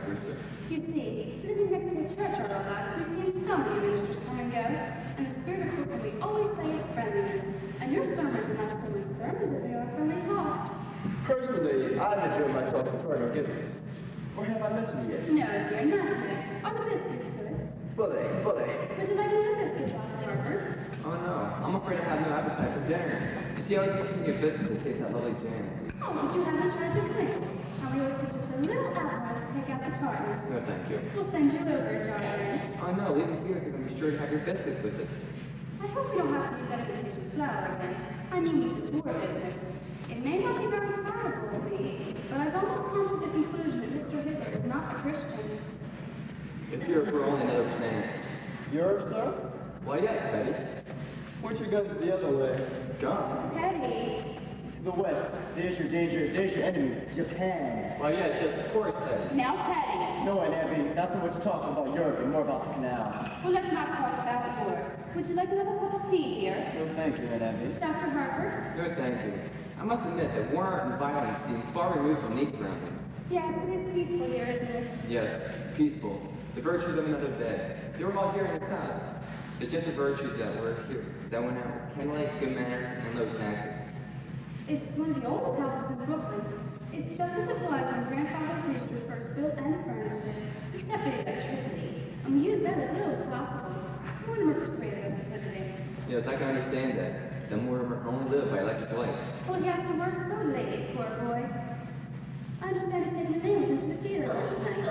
Brewster. You see, living next to the church all our lives, we've seen so many ministers come and go, and the spirit of what we always say is friendliness. And your sermons are not so much sermons as they are friendly talks. Personally, I've enjoyed my talks with Cardinal Gibbons. Or have I mentioned it yet? No, dear, not today. Are the biscuits good? Bully. Would you like another biscuit, Dr. Harper? Oh no, I'm afraid I have no appetite for dinner. You see, I was supposed to get biscuits that taste that lovely jam. Oh, but you haven't tried the quince. How we always put just a little apple to take out the tartness. No, thank you. We'll send you over, darling. Oh no, leave it here. You're going to be sure to have your biscuits with it. I hope we don't have to use that imitation flour again. I mean, with this war business. It may not be very palatable to me, but I've almost come to the conclusion that Mr. Hitler is not a Christian. If you're for only another saying. Europe, sir? Why, yes, Betty. Point your guns the other way. Guns? Teddy. To the west. There's your danger. There's your enemy. Japan. Why, yes, yes, of course, Betty. Now, Teddy. No, Aunt Abby. Not so much talking about Europe and more about the canal. Well, let's not talk about war. Would you like another cup of tea, dear? No, thank you, Aunt Abby. Dr. Harper? No, thank you. I must admit that war and violence seem far removed from these surroundings. Yes, it is peaceful here, isn't it? Yes, peaceful. The virtues of another day. They were all here in this house. The gentle virtues that were here, that went out, candlelight, good manners, and low taxes. It's one of the oldest houses in Brooklyn. It's just as it was when Grandfather Brewster first built and furnished it, except for the electricity. And we use that as little as possible. Mortimer persuaded us to put it in. Yes, I can understand that. The Mortimer only lived by electric light. Well, he has to work so late, poor boy. I understand he's taking nails into the theater last night.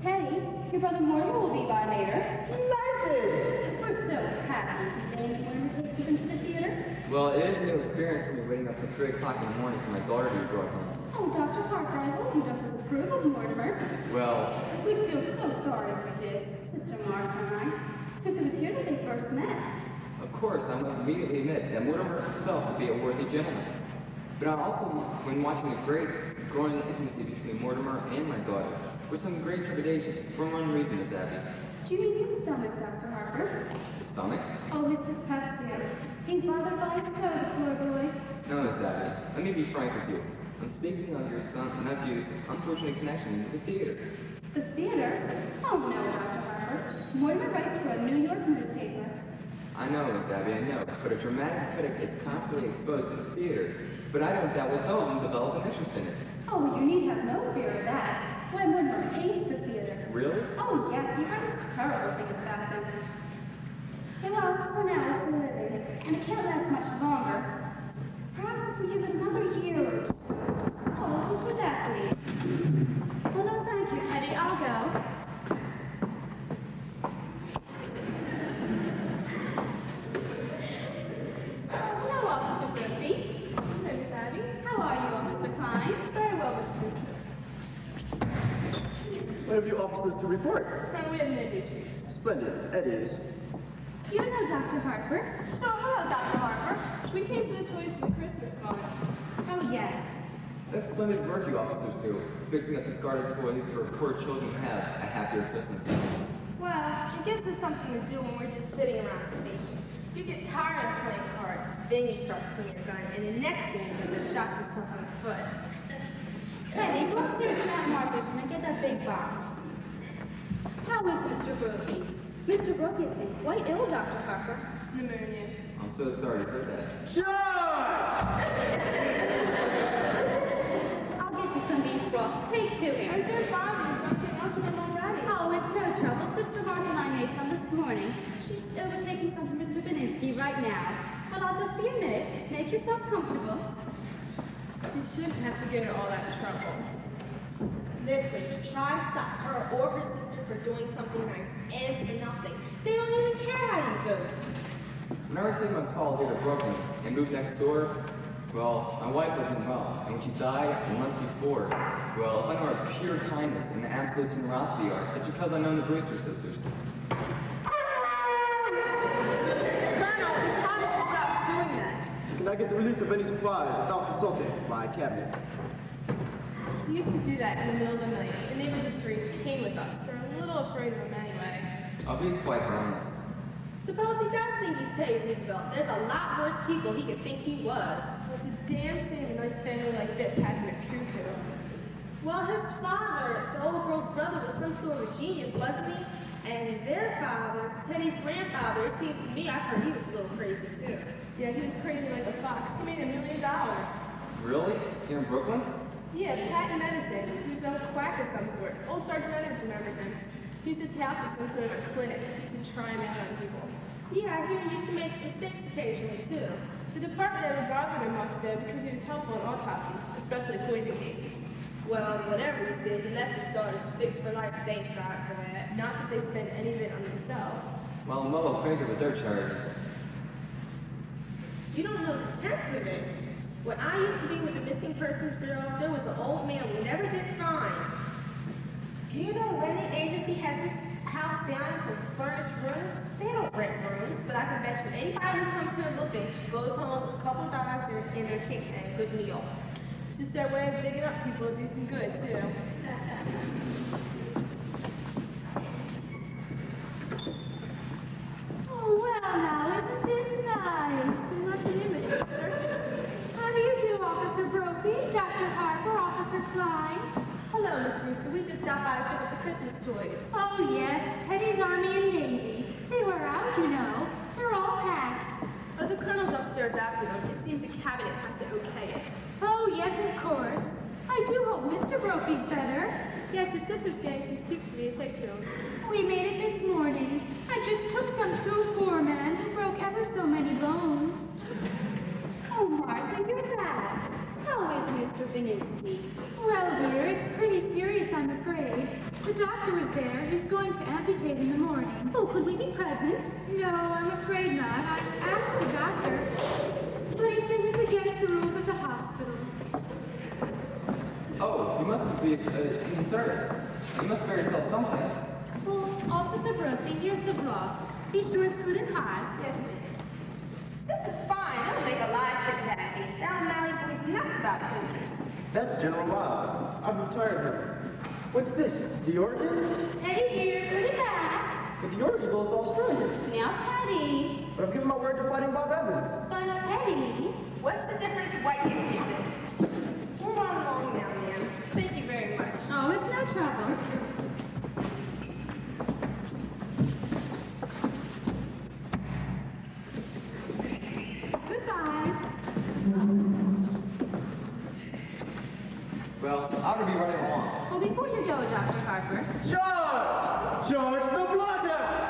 Teddy, your brother Mortimer will be by later. Delighted! We're so happy to see Dame Mortimer takes us into the theater. Well, it is a new experience for me waiting up till 3 o'clock in the morning for my daughter to be brought home. Oh, Dr. Harper, I hope you don't disapprove of Mortimer. Well, We'd feel so sorry if we did, Sister Martha and I, since it was here that they first met. of course, I must immediately admit that Mortimer himself would be a worthy gentleman. But I also, when watching the great growing intimacy between Mortimer and my daughter, with some great trepidation, for one reason, Miss Abby. Do you mean his stomach, Dr. Harper? The stomach? Oh, his dyspepsia. He's bothered by his toe, poor boy. No, Miss Abby, let me be frank with you. I'm speaking of your son and nephew's unfortunate connection with the theater. The theater? Oh, no, Dr. Harper. Mortimer writes for a New York newspaper. I know, Miss Abby, I know, but a dramatic critic is constantly exposed to the theater. But I don't doubt will some of them develop an interest in it. Oh, you need have no fear of that. Why, Mortimer hates the theater. Really? Oh, yes, he writes terrible things about them. Hey, well, for now, it's a living, and it can't last much longer. Perhaps if we give it another year or two. Oh, who could that be? Oh, no, thank you, Teddy. I'll go. Oh, hello, Officer Griffey. Hello, Miss Abby. How are you, Officer Klein? Very well, Miss Brewster. What have you officers to report? Colonel, we have an interview. Splendid. That is. You know Dr. Harper? Oh, hello, Dr. Harper. We came for the toys for the Christmas party. Oh, yes. That's splendid work you officers do, fixing up discarded toys for poor children to have a happier Christmas. Well, it gives us something to do when we're just sitting around the station. You get tired of playing cards, then you start pulling your gun, and the next thing you just shot yourself in the foot. Teddy, go upstairs to Aunt Martha's room and get that big box. How is Mr. Brookie? Mr. Brookie has been quite ill, Dr. Harper. Pneumonia. I'm so sorry to hear that. I'll get you some beef broth. Take two I here. don't bother you. Don't get much of them already. Oh, it's no trouble. Sister Martha and I made some this morning. She's overtaking some to Mr. Beninsky right now. Well, I'll just be a minute. Make yourself comfortable. She shouldn't have to get her all that trouble. Listen, try to stop her or her sister for doing something nice, and for nothing. They don't even care how you vote. When I received my call here to Brooklyn and moved next door, well, my wife wasn't well, and when she died a month before, well, if I know her pure kindness and absolute generosity are, it's because I know the Brewster sisters. Colonel, you promised to stop doing that. Can I get the release of any supplies without consulting my cabinet? He used to do that in the middle of the night. The neighbors of Cerise came with us. They're a little afraid of him anyway. Oh, he's quite harmless. Suppose he does think he's Teddy Roosevelt. There's a lot worse people he could think he was. Well, it's a damn shame a nice family like this had to accuse him. Well, his father, the old girl's brother, was some sort of genius, wasn't he? And their father, Teddy's grandfather, it seems to me, I've heard he was a little crazy too. Yeah, he was crazy like a fox. He made $1 million. Really? Here in Brooklyn? Yeah, patent medicine. He was a quack of some sort. Old Sergeant Adams remembers him. He used to tap at some sort of a clinic to try him out on people. Yeah, I hear he used to make mistakes occasionally too. The department never bothered him much though because he was helpful in autopsies, especially poison cases. Well, whatever he did, he left his daughters fixed for life, thank God for that. Not that they spent any of it on themselves. Well, Mo crazy with their charges. You don't know the tenth of it. When I used to be with the Missing Persons Bureau, there was an old man who never did sign. Do you know renting agency has this house down for furnished rooms? They don't rent rooms, but I can bet you anybody who comes here looking goes home with a couple of dollars in their ticket and a good meal. It's just their way of digging up people to do some good, too. Oh, well, now, isn't this nice? Good afternoon, Miss Sister. How do you do, Officer Brophy, Dr. Harper, Officer Klein? Hello, Miss Brewster. We just stopped by to pick up the Christmas toys. Oh, yes, Teddy's Army and Navy. They were out, you know. They're all packed. Oh, the Colonel's upstairs after them. It seems the cabinet has to okay it. Oh, yes, of course. I do hope Mr. Brophy's better. Yes, your sister's getting some soup for me to take to him. We made it this morning. I just took some to a poor man who broke ever so many bones. Oh, Martha, you're back. How is Mr. Vinitsky? Well, dear, it's pretty serious, I'm afraid. The doctor was there. He's going to amputate in the morning. Oh, could we be present? No, I'm afraid not. I asked the doctor, but he says it's against the rules of the hospital. Oh, you must be in the service. You must spare yourself something. Oh, Officer Brophy, here's the broth. Be sure it's good and hot. Yes, miss. This is fine. It'll make a lot of kids happy. Down Mally boys nuts about soldiers. That's General Miles. I'm retired here. What's this? The Oregon? Teddy, dear, put it back. But the Oregon goes to Australia. Now, Teddy. But I've given my word to fighting Bob Evans. But, Teddy. What's the difference of white and pieces? Move on along now, ma'am. Thank you very much. Oh, it's no trouble. Goodbye. Well, I ought to be running along. Well, before you go, Dr. Harper. George! George, the blockhouse!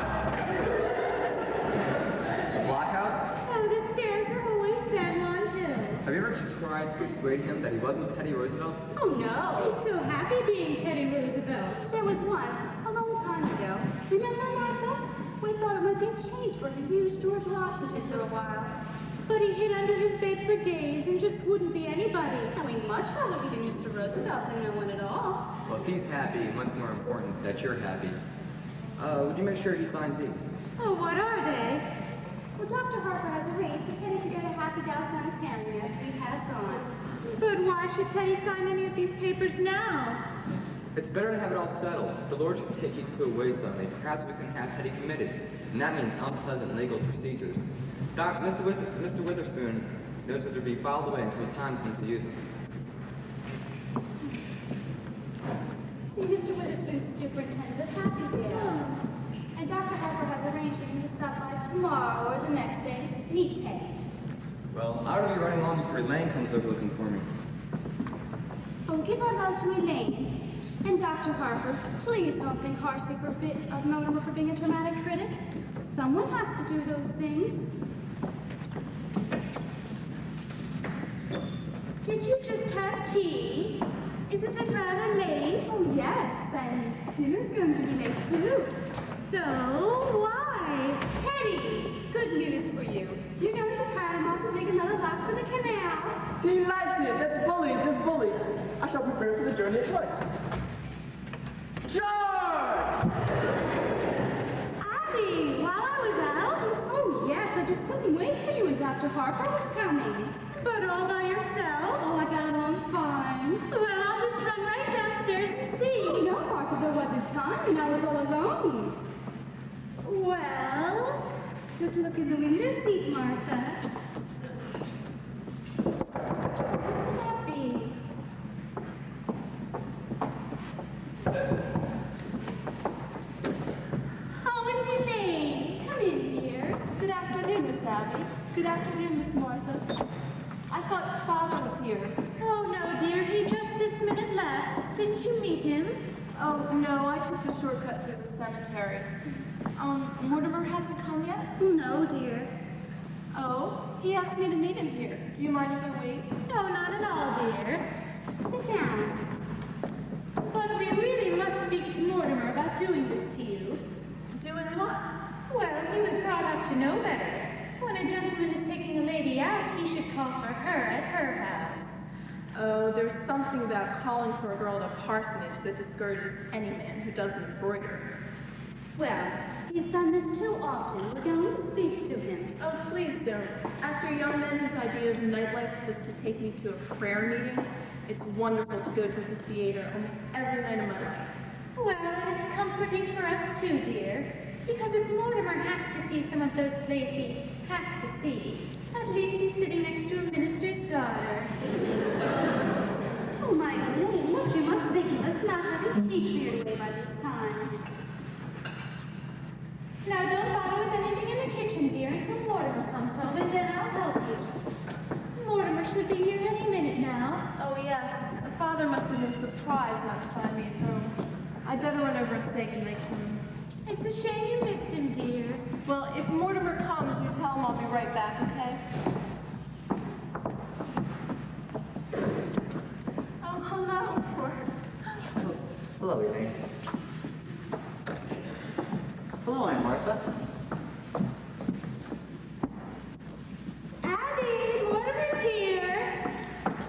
The blockhouse? Oh, the stairs are always San Juan Hill. Have you ever tried to persuade him that he wasn't Teddy Roosevelt? Oh, no. He's so happy being Teddy Roosevelt. There was once, a long time ago. Remember, Martha? We thought it might be a change for him to use George Washington for a while. But he hid under his bed for days and just wouldn't be anybody. And we'd much rather be Mr. Roosevelt than no one at all. Well, if he's happy, much more important that you're happy. Would you make sure he signs these? Oh, what are they? Well, Dr. Harper has arranged for Teddy to get a Happy Dow sanitarium after we pass on. But why should Teddy sign any of these papers now? It's better to have it all settled. The Lord should take you to a way someday. Perhaps we can have Teddy committed. And that means unpleasant legal procedures. Mr. Witherspoon knows what to be filed away until the time comes to use them. See, Mr. Witherspoon's the superintendent of Happy Dow. And Dr. Harper has arranged for him to stop by tomorrow or the next day to meet Teddy. Well, I ought to be running along before Elaine comes over looking for me. Oh, give our love to Elaine. And Dr. Harper, please don't think harshly of Mona for being a dramatic critic. Someone has to do those things. Did you just have tea? Isn't it rather late? Oh, yes, and dinner's going to be late, too. So, why? Teddy, good news for you. You're going to Panama to dig another lock for the canal. Delighted! That's bully, just bully. I shall prepare for the journey at once. George! Abby, while I was out? Oh, yes, I just couldn't wait for you, and Dr. Harper was coming. But all by yourself? Oh, I got along fine. Well, I'll just run right downstairs and see. Oh, no, Martha, there wasn't time, and I was all alone. Well, just look in the window seat, Martha. Happy. Miss Martha. I thought Father was here. Oh, no, dear. He just this minute left. Didn't you meet him? Oh, no, I took the shortcut through the cemetery. Mortimer hasn't come yet? No, dear. Oh, he asked me to meet him here. Do you mind if I wait? No, not at all, dear. Sit down. But we really must speak to Mortimer about doing this to you. Doing what? Well, he was brought up to know better. When a gentleman is taking a lady out, he should call for her at her house. Oh, there's something about calling for a girl at a parsonage that discourages any man who doesn't embroider. Well, he's done this too often. We're going to speak to him. Oh, please don't. After a young man whose idea of nightlife was to take me to a prayer meeting, it's wonderful to go to the theater almost every night of my life. Well, it's comforting for us too, dear. Because if Mortimer has to see some of those plays he has to see, at least he's sitting next to a minister's daughter. Oh, my name, what you must think of us not having tea cleared away by this time. Now, don't bother with anything in the kitchen, dear, until Mortimer comes home, and then I'll help you. Mortimer should be here any minute now. Oh, yeah. The father must have been surprised not to find me at home. I'd better run over and say goodnight to him. It's a shame you missed him, dear. Well, if Mortimer comes, you tell him I'll be right back, okay? Oh, hello, Hello, Elaine. Hello, Aunt Martha. Abby, Mortimer's here.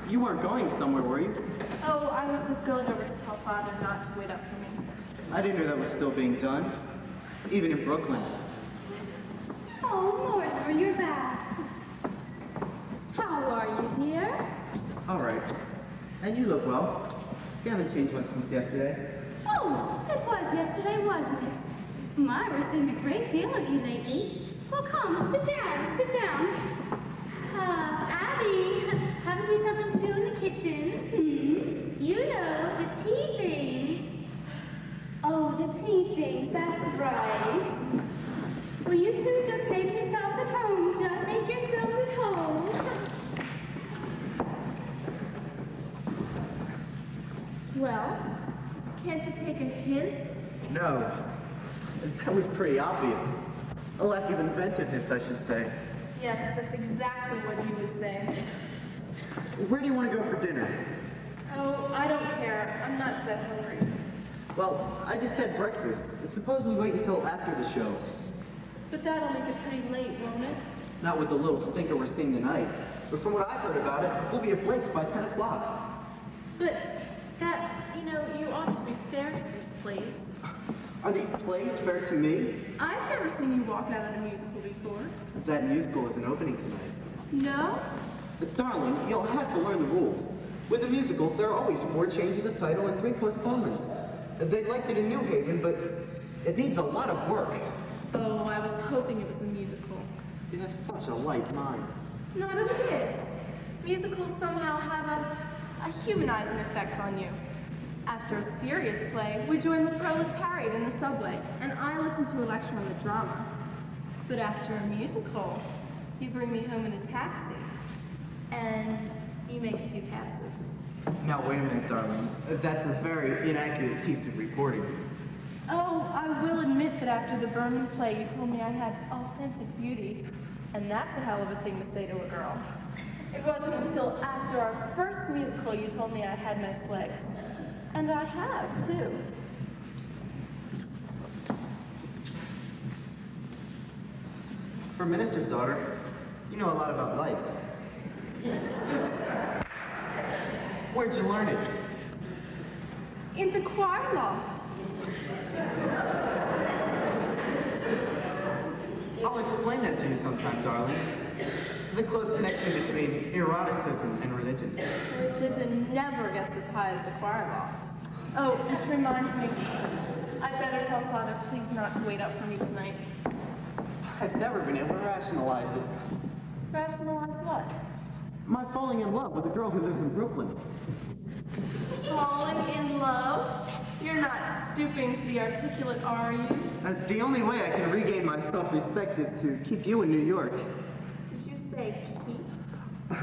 You weren't going somewhere, were you? Oh, I was just going over to tell Father not to wait up for me. I didn't know that was still being done, even in Brooklyn. Oh, Mortimer, you're back. How are you, dear? All right. And you look well. You haven't changed much since yesterday. Oh, it was yesterday, wasn't it? Myra's seen a great deal of you lately. Well, come, sit down, sit down. Abby, haven't we something to do in the kitchen? You know, the tea things. Oh, the tea things, that's right. Well, you two just make yourselves at home. Just make yourselves at home. Well, can't you take a hint? No. That was pretty obvious. A lack of inventiveness, I should say. Yes, that's exactly what he would say. Where do you want to go for dinner? Oh, I don't care. I'm not that hungry. Well, I just had breakfast. Suppose we wait until after the show. But that'll make it pretty late, won't it? Not with the little stinker we're seeing tonight. But from what I've heard about it, we'll be at Blake's by 10 o'clock. But you ought to be fair to this place. Are these plays fair to me? I've never seen you walk out in a musical before. That musical is an opening tonight. No? But darling, you'll have to learn the rules. With a musical, there are always 4 changes of title and 3 postponements. They liked it in New Haven, but it needs a lot of work. Oh, I was hoping it was a musical. You have such a light mind. Not a bit. Musicals somehow have a humanizing effect on you. After a serious play, we join the proletariat in the subway, and I listen to a lecture on the drama. But after a musical, you bring me home in a taxi, and you make a few passes. Now, wait a minute, darling. That's a very inaccurate piece of reporting. Oh, I will admit that after the Berman play, you told me I had authentic beauty, and that's a hell of a thing to say to a girl. It wasn't until after our first musical you told me I had nice legs. And I have, too. For a minister's daughter, you know a lot about life. Where'd you learn it? In the choir loft. I'll explain that to you sometime, darling. The close connection between eroticism and religion. Religion never gets as high as the choir loft. Oh, which reminds me, I'd better tell Father please not to wait up for me tonight. I've never been able to rationalize it. Rationalize what? My falling in love with a girl who lives in Brooklyn. Falling in love? You're not stooping to the articulate, are you? The only way I can regain my self-respect is to keep you in New York. Did you say keep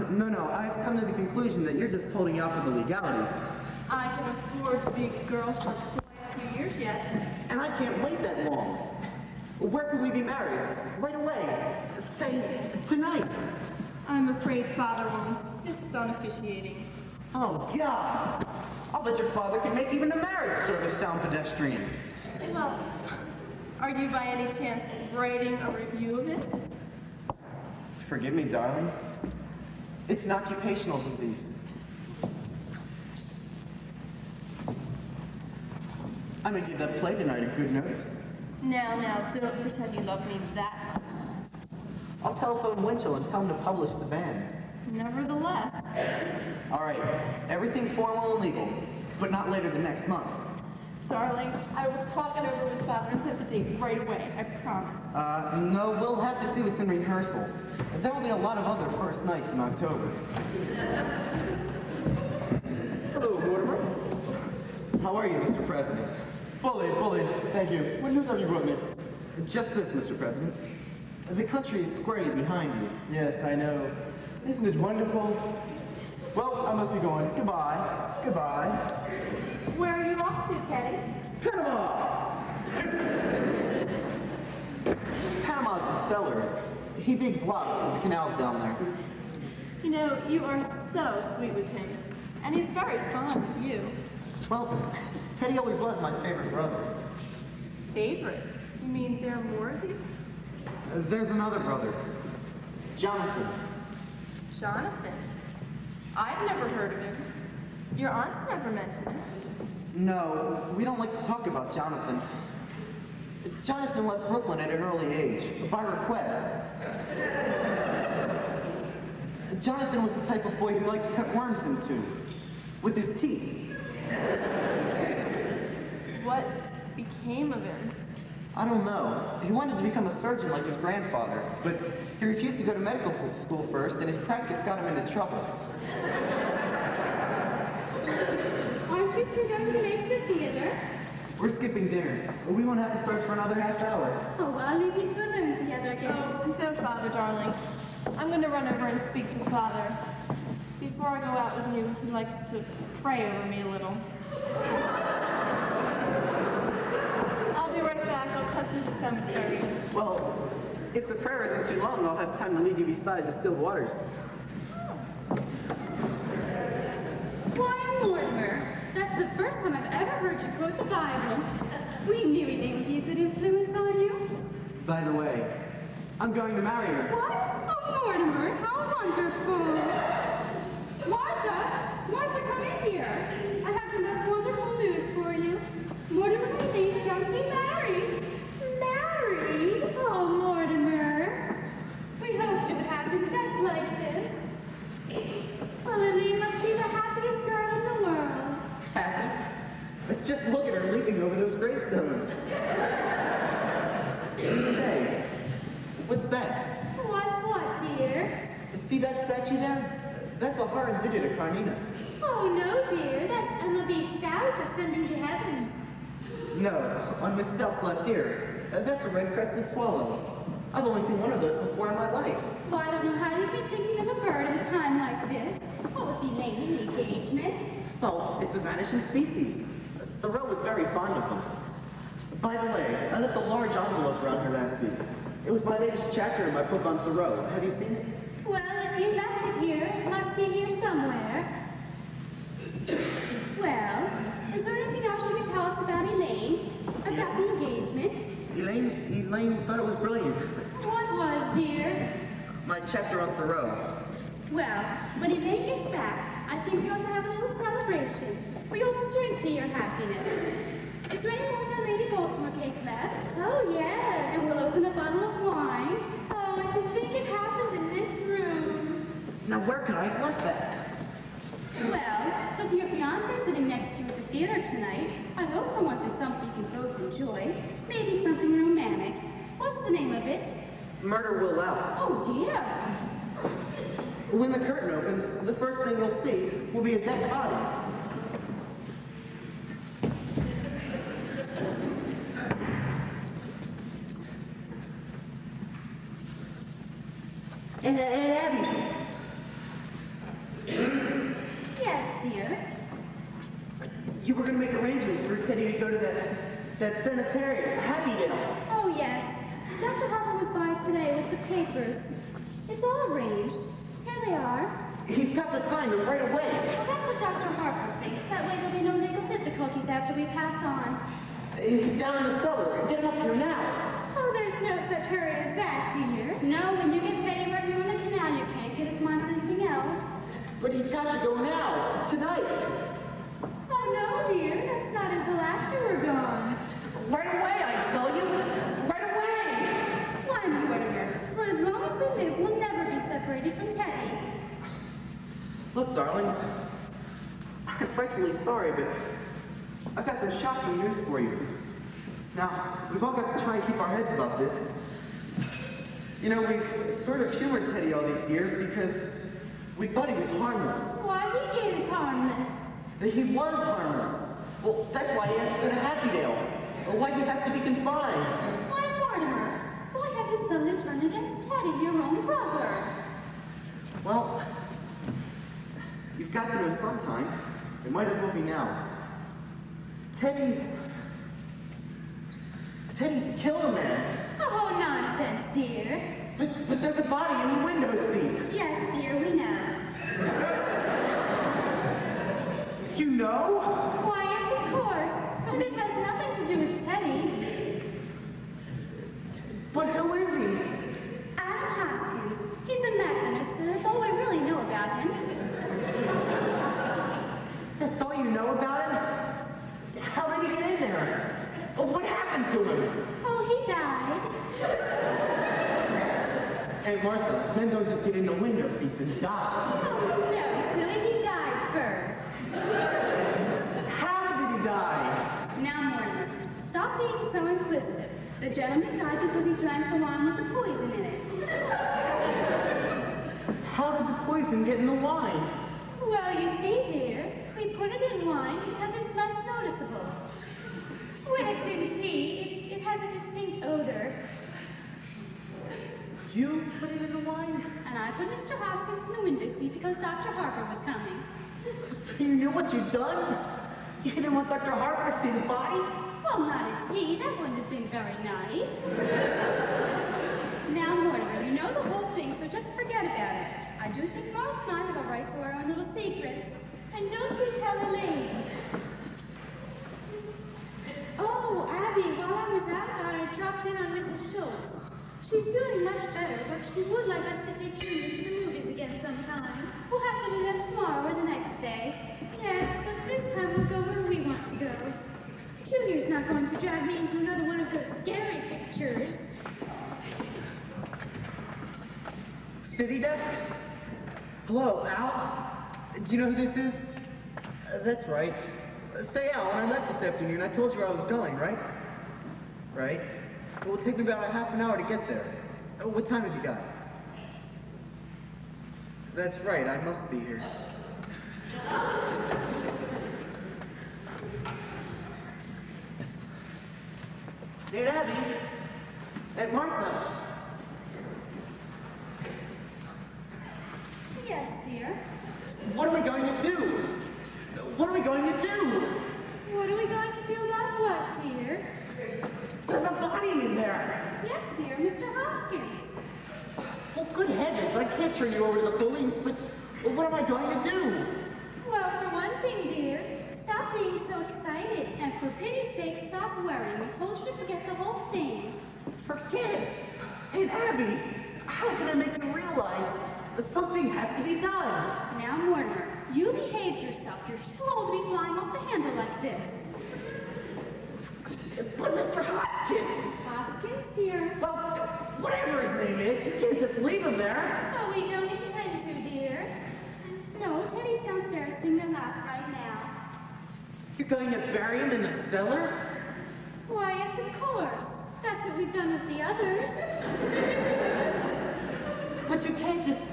No, I've come to the conclusion that you're just holding out for the legalities. I can afford to be a girl for quite a few years yet. And I can't wait that long. Where could we be married? Right away. Say, tonight. I'm afraid Father will insist on officiating. Oh, God. I'll bet your father can make even the marriage service sound pedestrian. Well, are you by any chance writing a review of it? Forgive me, darling. It's an occupational disease. I'm gonna give that play tonight a good notice. Now, don't pretend you love me that much. I'll telephone Winchell and tell him to publish the band. Nevertheless, All right, everything formal and legal, but not later than next month. darling, I will talk it over with Father and set the date right away, I promise. No, we'll have to see what's in rehearsal. There will be a lot of other first nights in October. Hello, Mortimer. How are you, Mr. President? Bully, thank you. What news have you brought me? Just this, Mr. President. The country is squarely behind you. Yes, I know. Isn't it wonderful? Well, I must be going. Goodbye. Where are you off to, Teddy? Panama! Panama's a cellar. He digs locks for the canals down there. You know, you are so sweet with him, and he's very fond of you. Well, Teddy always was my favorite brother. Favorite? You mean there are more of you? There's another brother, Jonathan. Jonathan? I've never heard of him. Your aunt never mentioned him. No, we don't like to talk about Jonathan. Jonathan left Brooklyn at an early age, by request. Jonathan was the type of boy who liked to cut worms in two, with his teeth. What became of him? I don't know. He wanted to become a surgeon like his grandfather, but he refused to go to medical school first, and his practice got him into trouble. Aren't you two going to be late for the theater? We're skipping dinner. We won't have to start for another half hour. Oh, well, I'll leave you two alone together again. Oh, and so, Father, darling, I'm going to run over and speak to Father. Before I go out with you, he likes to pray over me a little. I'll be right back. I'll cut through the cemetery. Well, if the prayer isn't too long, I'll have time to lead you beside the still waters. Why, Mortimer, that's the first time I've ever heard you quote the Bible. We knew it would be a good influence on you. By the way, I'm going to marry her. What? Oh, Mortimer, how wonderful. Martha, come in here. I have the most wonderful news for you. Mortimer and Elaine are going to be married. Married? Oh, Mortimer. We hoped it would happen just like this. Well, Elaine must be the happiest girl in the world. Happy? But just look at her leaping over those gravestones. Say, what's that? What, dear? See that statue there? That's a hard digit of Carnina. Oh, no, dear. That's Emma B. Scout ascending to heaven. No, on Miss Stealth's left ear. That's a red-crested swallow. I've only seen one of those before in my life. Well, I don't know how you'd be thinking of a bird at a time like this. What with Elaine's engagement? Well, it's a vanishing species. Thoreau was very fond of them. By the way, I left a large envelope around her last week. It was my latest chapter in my book on Thoreau. Have you seen it? Well, if you left it here, it must be here somewhere. Well, is there anything else you could tell us about Elaine? About the engagement? Elaine thought it was brilliant. What was, dear? My chapter on Thoreau. Well, when Elaine gets back, I think we ought to have a little celebration. We ought to drink to your happiness. Is there any more of that Lady Baltimore cake left? Oh, yes. And we'll open a bottle of wine. Oh, and to think it happened in this room. Now, where could I have left that? Well, with your fiancé sitting next to you at the theater tonight, I hope for once there's something you can both enjoy. Maybe something romantic. What's the name of it? Murder Will Out. Oh, dear. When the curtain opens, the first thing you'll see will be a dead body. And Abby, Teddy to go to that sanitarium, Happydale. Oh, yes. Dr. Harper was by today with the papers. It's all arranged. Here they are. He's got to sign them right away. Well, that's what Dr. Harper thinks. That way there'll be no legal difficulties after we pass on. He's down in the cellar. Get him up here now. Oh, there's no such hurry as that, dear. No, when you get Teddy working on the canal, you can't get his mind on anything else. But he's got to go now, tonight. Oh, no, dear. That's not until after we're gone. Right away, I tell you. Right away. Why, Mortimer? For as long as we live, we'll never be separated from Teddy. Look, darlings, I'm frightfully sorry, but I've got some shocking news for you. Now, we've all got to try and keep our heads about this. You know, we've sort of humored Teddy all these years because we thought he was harmless. Why, he is harmless. He was harmless. Well, that's why he has to go to Happydale. Or why he has to be confined. Why, Mortimer? Why have you suddenly turned against Teddy, your own brother? Well, you've got to know sometime. It might as well be now. Teddy's killed a man. Oh, nonsense, dear. But there's a body in the window seat. Yes, dear, we know. You know? Why, yes, of course. But this has nothing to do with Teddy. But who is he? Adam Hoskins. He's a Methodist, and that's all we really know about him. That's all you know about him? How did he get in there? What happened to him? Oh, he died. Hey, Martha, men don't just get into window seats and die. Oh, no, silly, he died first. How did he die? Now, Mortimer, stop being so inquisitive. The gentleman died because he drank the wine with the poison in it. How did the poison get in the wine? Well, you see, dear, we put it in wine because it's less noticeable. When it's in tea, it has a distinct odor. You put it in the wine? And I put Mr. Hoskins in the window seat because Dr. Harper was coming. So you knew what you'd done? You didn't want Dr. Harper to see the body? Well, not at tea. That wouldn't have been very nice. Now, Mortimer, you know the whole thing, so just forget about it. I do think Martha and I have a right to our own little secrets. And don't you tell Elaine. Oh, Abby, while I was out, I dropped in on Mrs. Schultz. She's doing much better, but she would like us to take Junior to the movies again sometime. We'll have to do that tomorrow or the next day. Yes, but this time we'll go where we want to go. Junior's not going to drag me into another one of those scary pictures. City desk? Hello, Al? Do you know who this is? That's right. Say, Al, when I left this afternoon, I told you I was going, right? Right. It will take me about a half an hour to get there. What time have you got? That's right, I must be here. Aunt Abby! Aunt Martha! Yes, dear. What are we going to do? What are we going to do? What are we going to do about what, dear? There's a body in there! Yes, dear, Mr. Hoskins. Well, good heavens, I can't turn you over to the police, but what am I going to do? Well, for one thing, dear, stop being so excited. And for pity's sake, stop worrying. We told you to forget the whole thing. Forget it! Aunt Abby, how can I make you realize that something has to be done? Now, Mortimer, you behave yourself. You're too old to be flying off the handle like this. But Mr. Hoskins! Hoskins, dear. Well, whatever his name is, you can't just leave him there. Oh, we don't intend to, dear. No, Teddy's downstairs singing a laugh right now. You're going to bury him in the cellar? Why, yes, of course. That's what we've done with the others. But you can't just...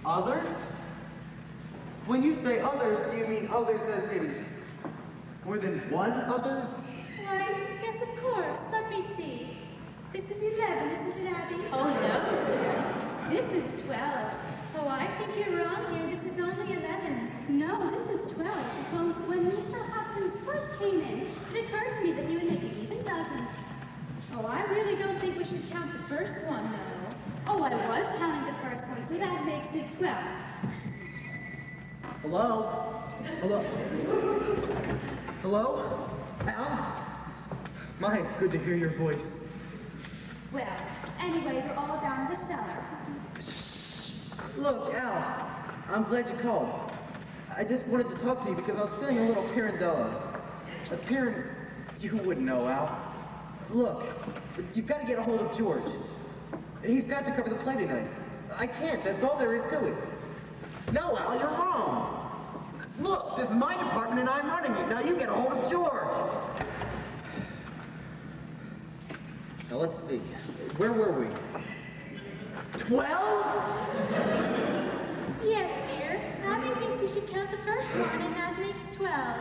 Others? When you say others, do you mean others as in more than one others? Why, yes, of course. Let me see. This is 11, isn't it, Abby? Oh, no, dear. This is 12. Oh, I think you're wrong, dear. This is only 11. No, this is 12. Because when Mr. Hoskins I was counting the first one, so that makes it 12. Hello? Hello? Hello? Al? My, it's good to hear your voice. Well, anyway, they're all down in the cellar. Look, Al, I'm glad you called. I just wanted to talk to you because I was feeling a little Pirandello. You wouldn't know, Al. Look, you've got to get a hold of George. He's got to cover the play tonight. I can't, that's all there is to it. No, Al, you're wrong. Look, this is my department and I'm running it. Now you get a hold of George. Now let's see. Where were we? 12? Yes, dear. Abby thinks we should count the first one, and that makes 12.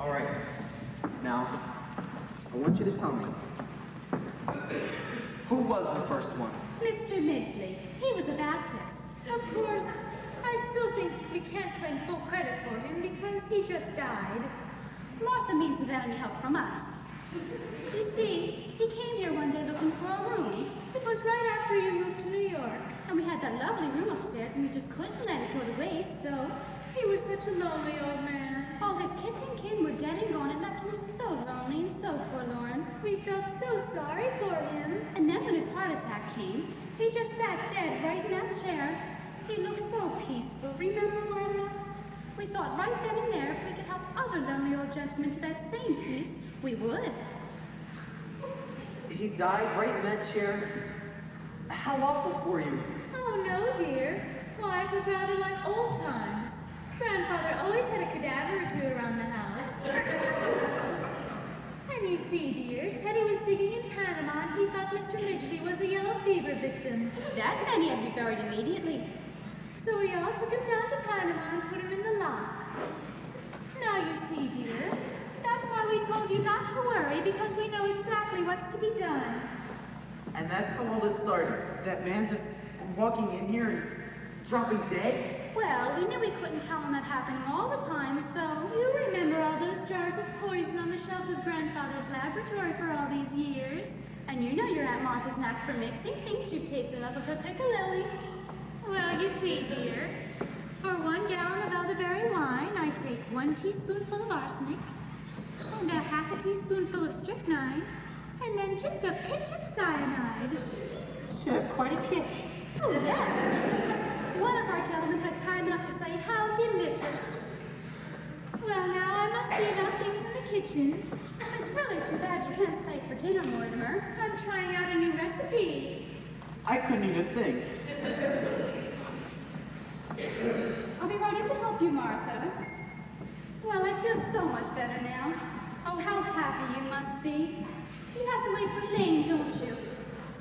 All right. Now, I want you to tell me, who was the first one? Mr. Midgley. He was a Baptist. Of course, I still think we can't claim full credit for him because he just died. Martha means without any help from us. You see, he came here one day looking for a room. It was right after you moved to New York. And we had that lovely room upstairs, and we just couldn't let it go to waste, so... He was such a lonely old man. All his kith and kin were dead and gone, and left him so lonely and so forlorn. We felt so sorry for him. And then when his heart attack came, he just sat dead right in that chair. He looked so peaceful, remember, Martha? We thought right then and there, if we could help other lonely old gentlemen to that same peace, we would. He died right in that chair? How awful for you. Oh, no, dear. Why, it was rather like old times. Grandfather always had a cadaver or two around the house. And you see, dear, Teddy was digging in Panama, and he thought Mr. Midgley was a yellow fever victim. That meant he had to be buried immediately. So we all took him down to Panama and put him in the lock. Now you see, dear, that's why we told you not to worry, because we know exactly what's to be done. And that's how all this started. That man just walking in here and dropping dead? Well, we knew we couldn't count on that happening all the time, so... You remember all those jars of poison on the shelf of Grandfather's laboratory for all these years. And you know your Aunt Martha's knack for mixing things. You've tasted enough of her piccalilli. Well, you see, dear, for 1 gallon of elderberry wine, I take 1 teaspoonful of arsenic, and a half a teaspoonful of strychnine, and then just a pinch of cyanide. She had quite a kick. Oh, yes. One of our gentlemen had time enough to say, how delicious. Well, now I must see about things in the kitchen. It's really too bad you can't stay for dinner, Mortimer. I'm trying out a new recipe. I couldn't eat a thing. I'll be right in to help you, Martha. Well, I feel so much better now. Oh, how happy you must be. You have to wait for Elaine, don't you?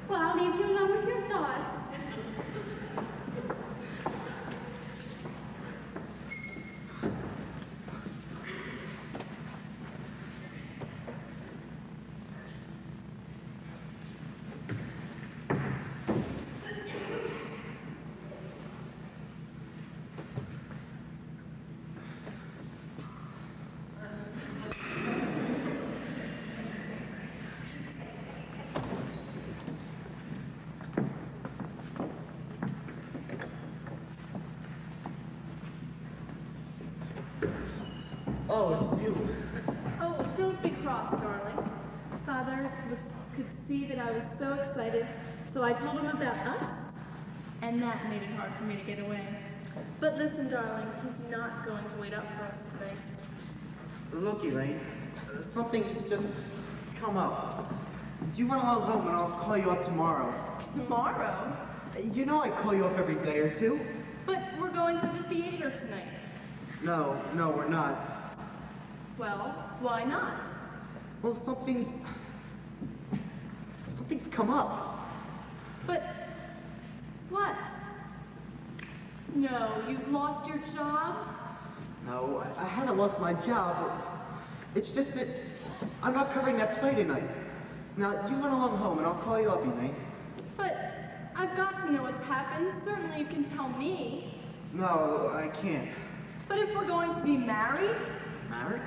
Well, I'll leave you alone with your thoughts. Oh, it's you. Oh, don't be cross, darling. Father could see that I was so excited, so I told him about us, and that made it hard for me to get away. But listen, darling, he's not going to wait up for us tonight. Look, Elaine, something's just come up. You run along home and I'll call you up tomorrow. Tomorrow? You know I call you up every day or two. But we're going to the theater tonight. No, we're not. Well, why not? Well, something's come up. But what? No, you've lost your job? No, I haven't lost my job. It's just that I'm not covering that play tonight. Now, you run along home and I'll call you up, Elaine. But I've got to know what's happened. Certainly you can tell me. No, I can't. But if we're going to be married? Married?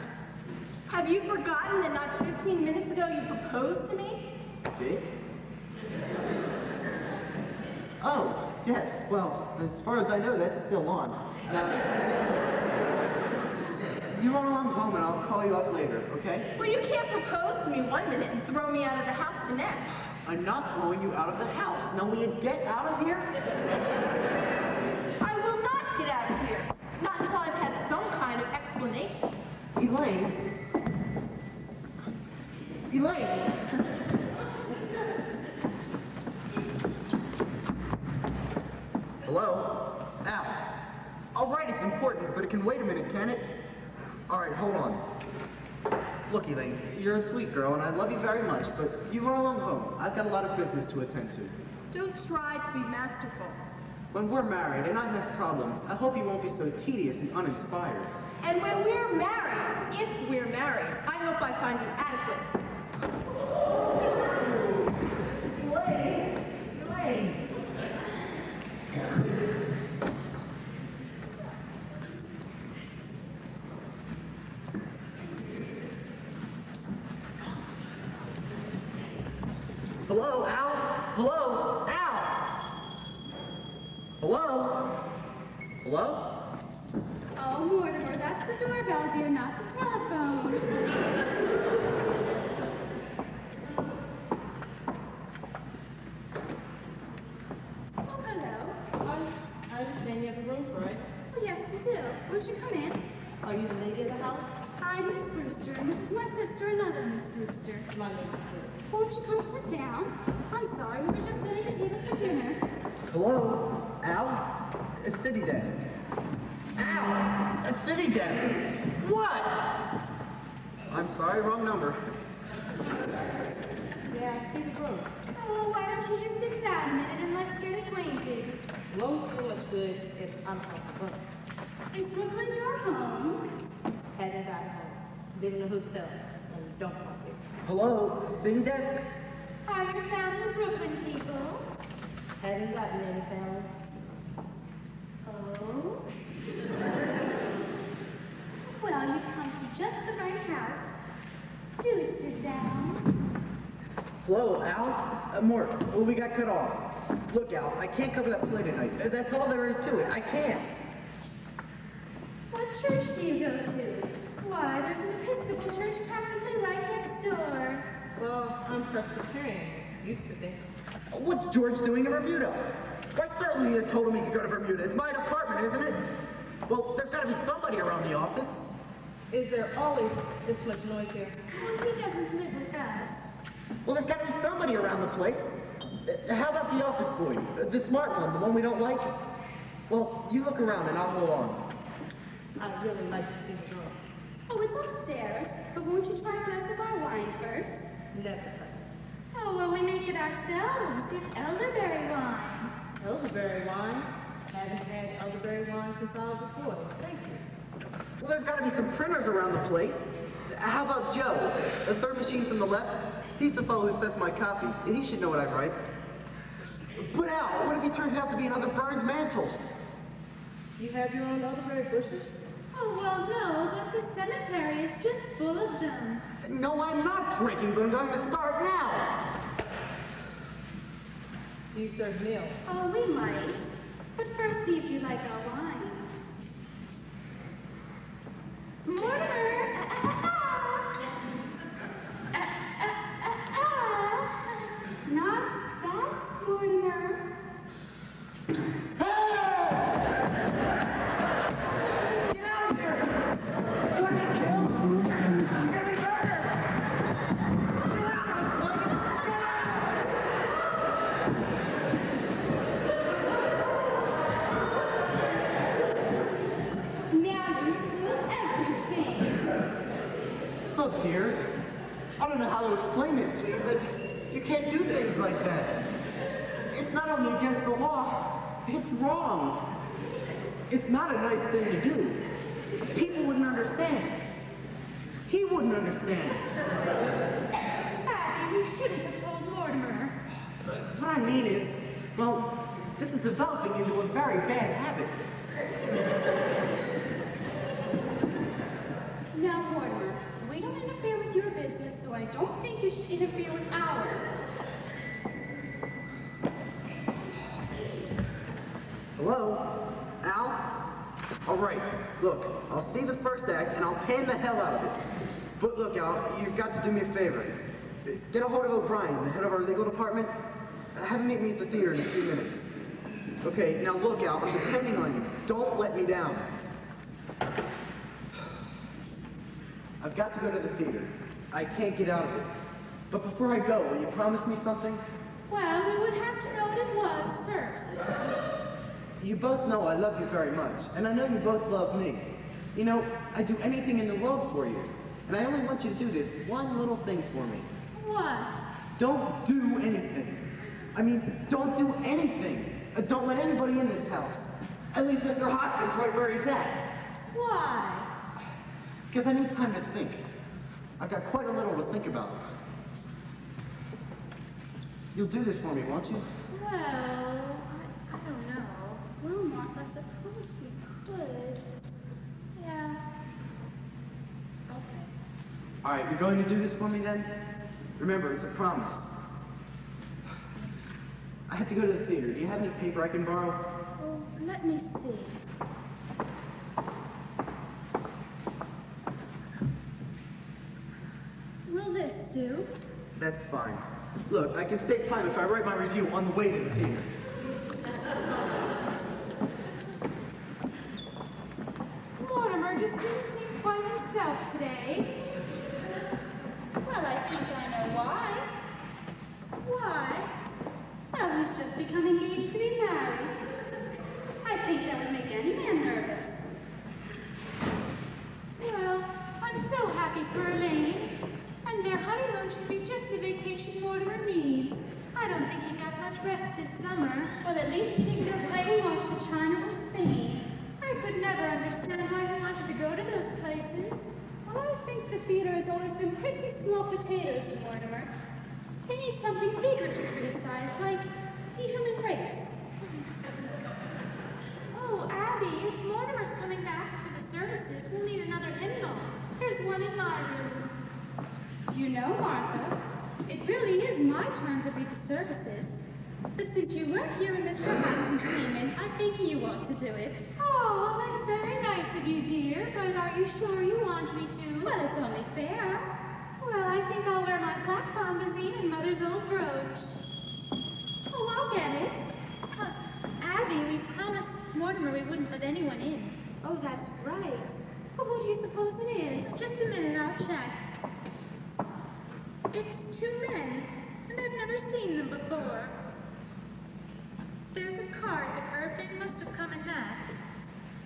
Have you forgotten that not 15 minutes ago you proposed to me? Did? Oh, yes. Well, as far as I know, that's still on. Now, you run along home and I'll call you up later, okay? Well, you can't propose to me one minute and throw me out of the house the next. I'm not throwing you out of the house. Now, will you get out of here? I will not get out of here. Not until I've had some kind of explanation. Elaine? Elaine! Hello? Al. All right, it's important, but it can wait a minute, can it? All right, hold on. Look, Elaine, you're a sweet girl, and I love you very much, but you run along home. I've got a lot of business to attend to. Don't try to be masterful. When we're married and I have problems, I hope you won't be so tedious and uninspired. And when we're married, if we're married, I hope I find you adequate. Elaine! Elaine! Hello, Al? Hello? Al? Hello? Hello? Oh, Mortimer, that's the doorbell, dear, not the telephone. Oh, hello. I understand you have a room for it. Oh, yes, we do. Won't you come in? Are you the lady of the house? I'm Miss Brewster, and this is my sister, another Miss Brewster. My name is Liz. Won't you come sit down? I'm sorry, we were just setting the table for dinner. Hello? Al? A city desk. Al! A city desk! What? I'm sorry, wrong number. Yeah, I see the room. Oh, why don't you just sit down a minute and let's get acquainted? Won't do much good if I'm out the room. Is Brooklyn your home? Hadn't got home. Live in a hotel and don't want it. Hello? City desk? Are your family Brooklyn people? Hadn't gotten any family. Oh? Well, you've come to just the right house. Do sit down. Hello, Al? Mort, we got cut off. Look, Al, I can't cover that play tonight. That's all there is to it. I can't. What church do you go to? Why, there's an Episcopal church practically right next door. Well, I'm Presbyterian. Used to be. What's George doing in Bermuda? Why, certainly you told him he could go to Bermuda. It's my department, isn't it? Well, there's got to be somebody around the office. Is there always this much noise here? Well, he doesn't live with us. Well, there's got to be somebody around the place. How about the office boy? The smart one, the one we don't like? Well, you look around and I'll go on. I'd really like to see the room. Oh, it's upstairs. But won't you try a glass of our wine first? Never touch it. Oh, well, we make it ourselves. It's elderberry wine. Elderberry wine? Haven't had elderberry wine since I was a boy. Thank you. Well, there's got to be some printers around the place. How about Joe? The third machine from the left? He's the fellow who sets my copy. He should know what I write. But Al, what if he turns out to be another Burns Mantle? You have your own elderberry bushes? Oh, well, no, but the cemetery is just full of them. No, I'm not drinking, but I'm going to start now. Do you serve meals? Oh, we might. But first, see if you like our wine. Mortimer! Not that, Mortimer. Get out of here! You want to get killed? You're going to be murdered! Get out! Now you spoil everything. Look, dears, I don't know how to explain this to you, but you can't do things like that. It's not only against the law, it's wrong. It's not a nice thing to do. People wouldn't understand. He wouldn't understand. Abby, we shouldn't have told Mortimer. What I mean is, well, this is developing into a very bad habit. Now, Mortimer, we don't interfere with your business, so I don't think you should interfere with ours. Hello? Al? All right, look, I'll see the first act and I'll pan the hell out of it. But look, Al, you've got to do me a favor. Get a hold of O'Brien, the head of our legal department. Have him meet me at the theater in a few minutes. Okay, now look, Al, I'm depending on you. Don't let me down. I've got to go to the theater. I can't get out of it. But before I go, will you promise me something? Well, we would have to know what it was first. You both know I love you very much, and I know you both love me. You know, I'd do anything in the world for you. And I only want you to do this one little thing for me. What? Don't do anything. I mean, don't do anything. Don't let anybody in this house. At least Mr. Hoskins right where he's at. Why? Because I need time to think. I've got quite a little to think about. You'll do this for me, won't you? Well, I don't know. Well, Mark, I suppose we could. Yeah. Okay. All right, you're going to do this for me then? Remember, it's a promise. I have to go to the theater. Do you have any paper I can borrow? Well, let me see. Will this do? That's fine. Look, I can save time if I write my review on the way to the theater. Mortimer just didn't seem quite himself today. Well, I think I know why. Why? Well, he's just become engaged to be married. I think that would make any man nervous. Well, I'm so happy for Elaine. And their honeymoon should be just the vacation Mortimer needs. I don't think he got much rest this summer. Well, at least he didn't go playing off to China or Spain. I could never understand why he wanted to go to those places. Well, I think the theater has always been pretty small potatoes to Mortimer. He needs something bigger to criticize, like the human race. Oh, Abby, if Mortimer's coming back for the services, we'll need another hymnal. There's one in my room. You know, Martha, it really is my turn to read the services. But since you weren't here and Mr. Haskins came in, I think you ought to do it. Oh, that's very nice of you, dear, but are you sure you want me to? Well, it's only fair. Well, I think I'll wear my black bombazine and Mother's old brooch. Oh, I'll get it. Abby, we promised Mortimer we wouldn't let anyone in. Oh, that's right. Well, who do you suppose it is? Just a minute, I'll check. It's two men, and I've never seen them before. There's a card. The Irving must have come in that.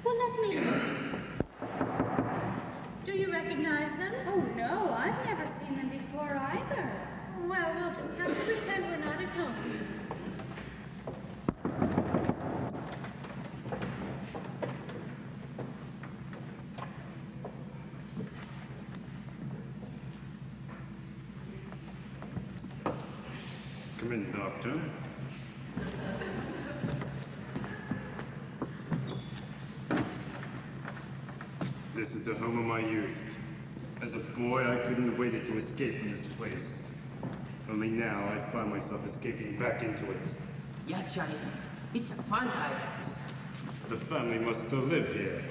Well, let me look. Do you recognize them? Oh, no, I've never seen them before either. Well, we'll just have to pretend we're not at home. Come in, Doctor. This is the home of my youth. As a boy, I couldn't have waited to escape from this place. Only now, I find myself escaping back into it. Yeah, Johnny. It's a fun island. The family must still live here.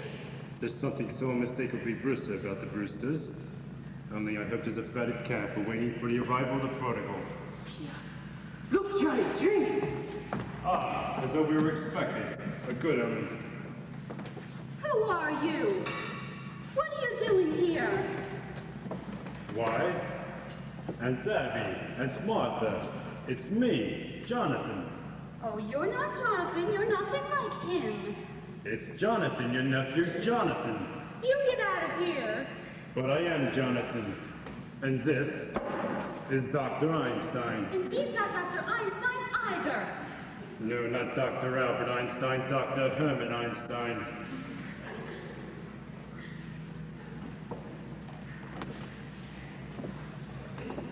There's something so unmistakably Brewster about the Brewsters. Only I hope there's a fatted calf awaiting for the arrival of the prodigal. Yeah. Look, Johnny, drinks! Ah, as though we were expecting. A good omen. Who are you? What are you doing here? Why? Aunt Abby, Aunt Martha, it's me, Jonathan. Oh, you're not Jonathan. You're nothing like him. It's Jonathan, your nephew, Jonathan. You get out of here. But I am Jonathan. And this is Dr. Einstein. And he's not Dr. Einstein either. No, not Dr. Albert Einstein, Dr. Herman Einstein.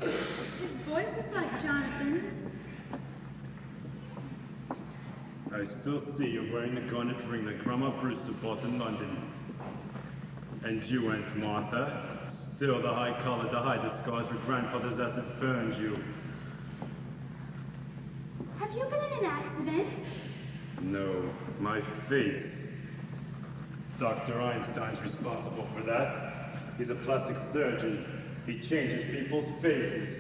His voice is like Jonathan's. I still see you wearing the garnet ring that Grandma Brewster bought in London. And you, Aunt Martha, still the high collar to hide the scars your grandfather's acid burned you. Have you been in an accident? No, my face. Dr. Einstein's responsible for that. He's a plastic surgeon. He changes people's faces.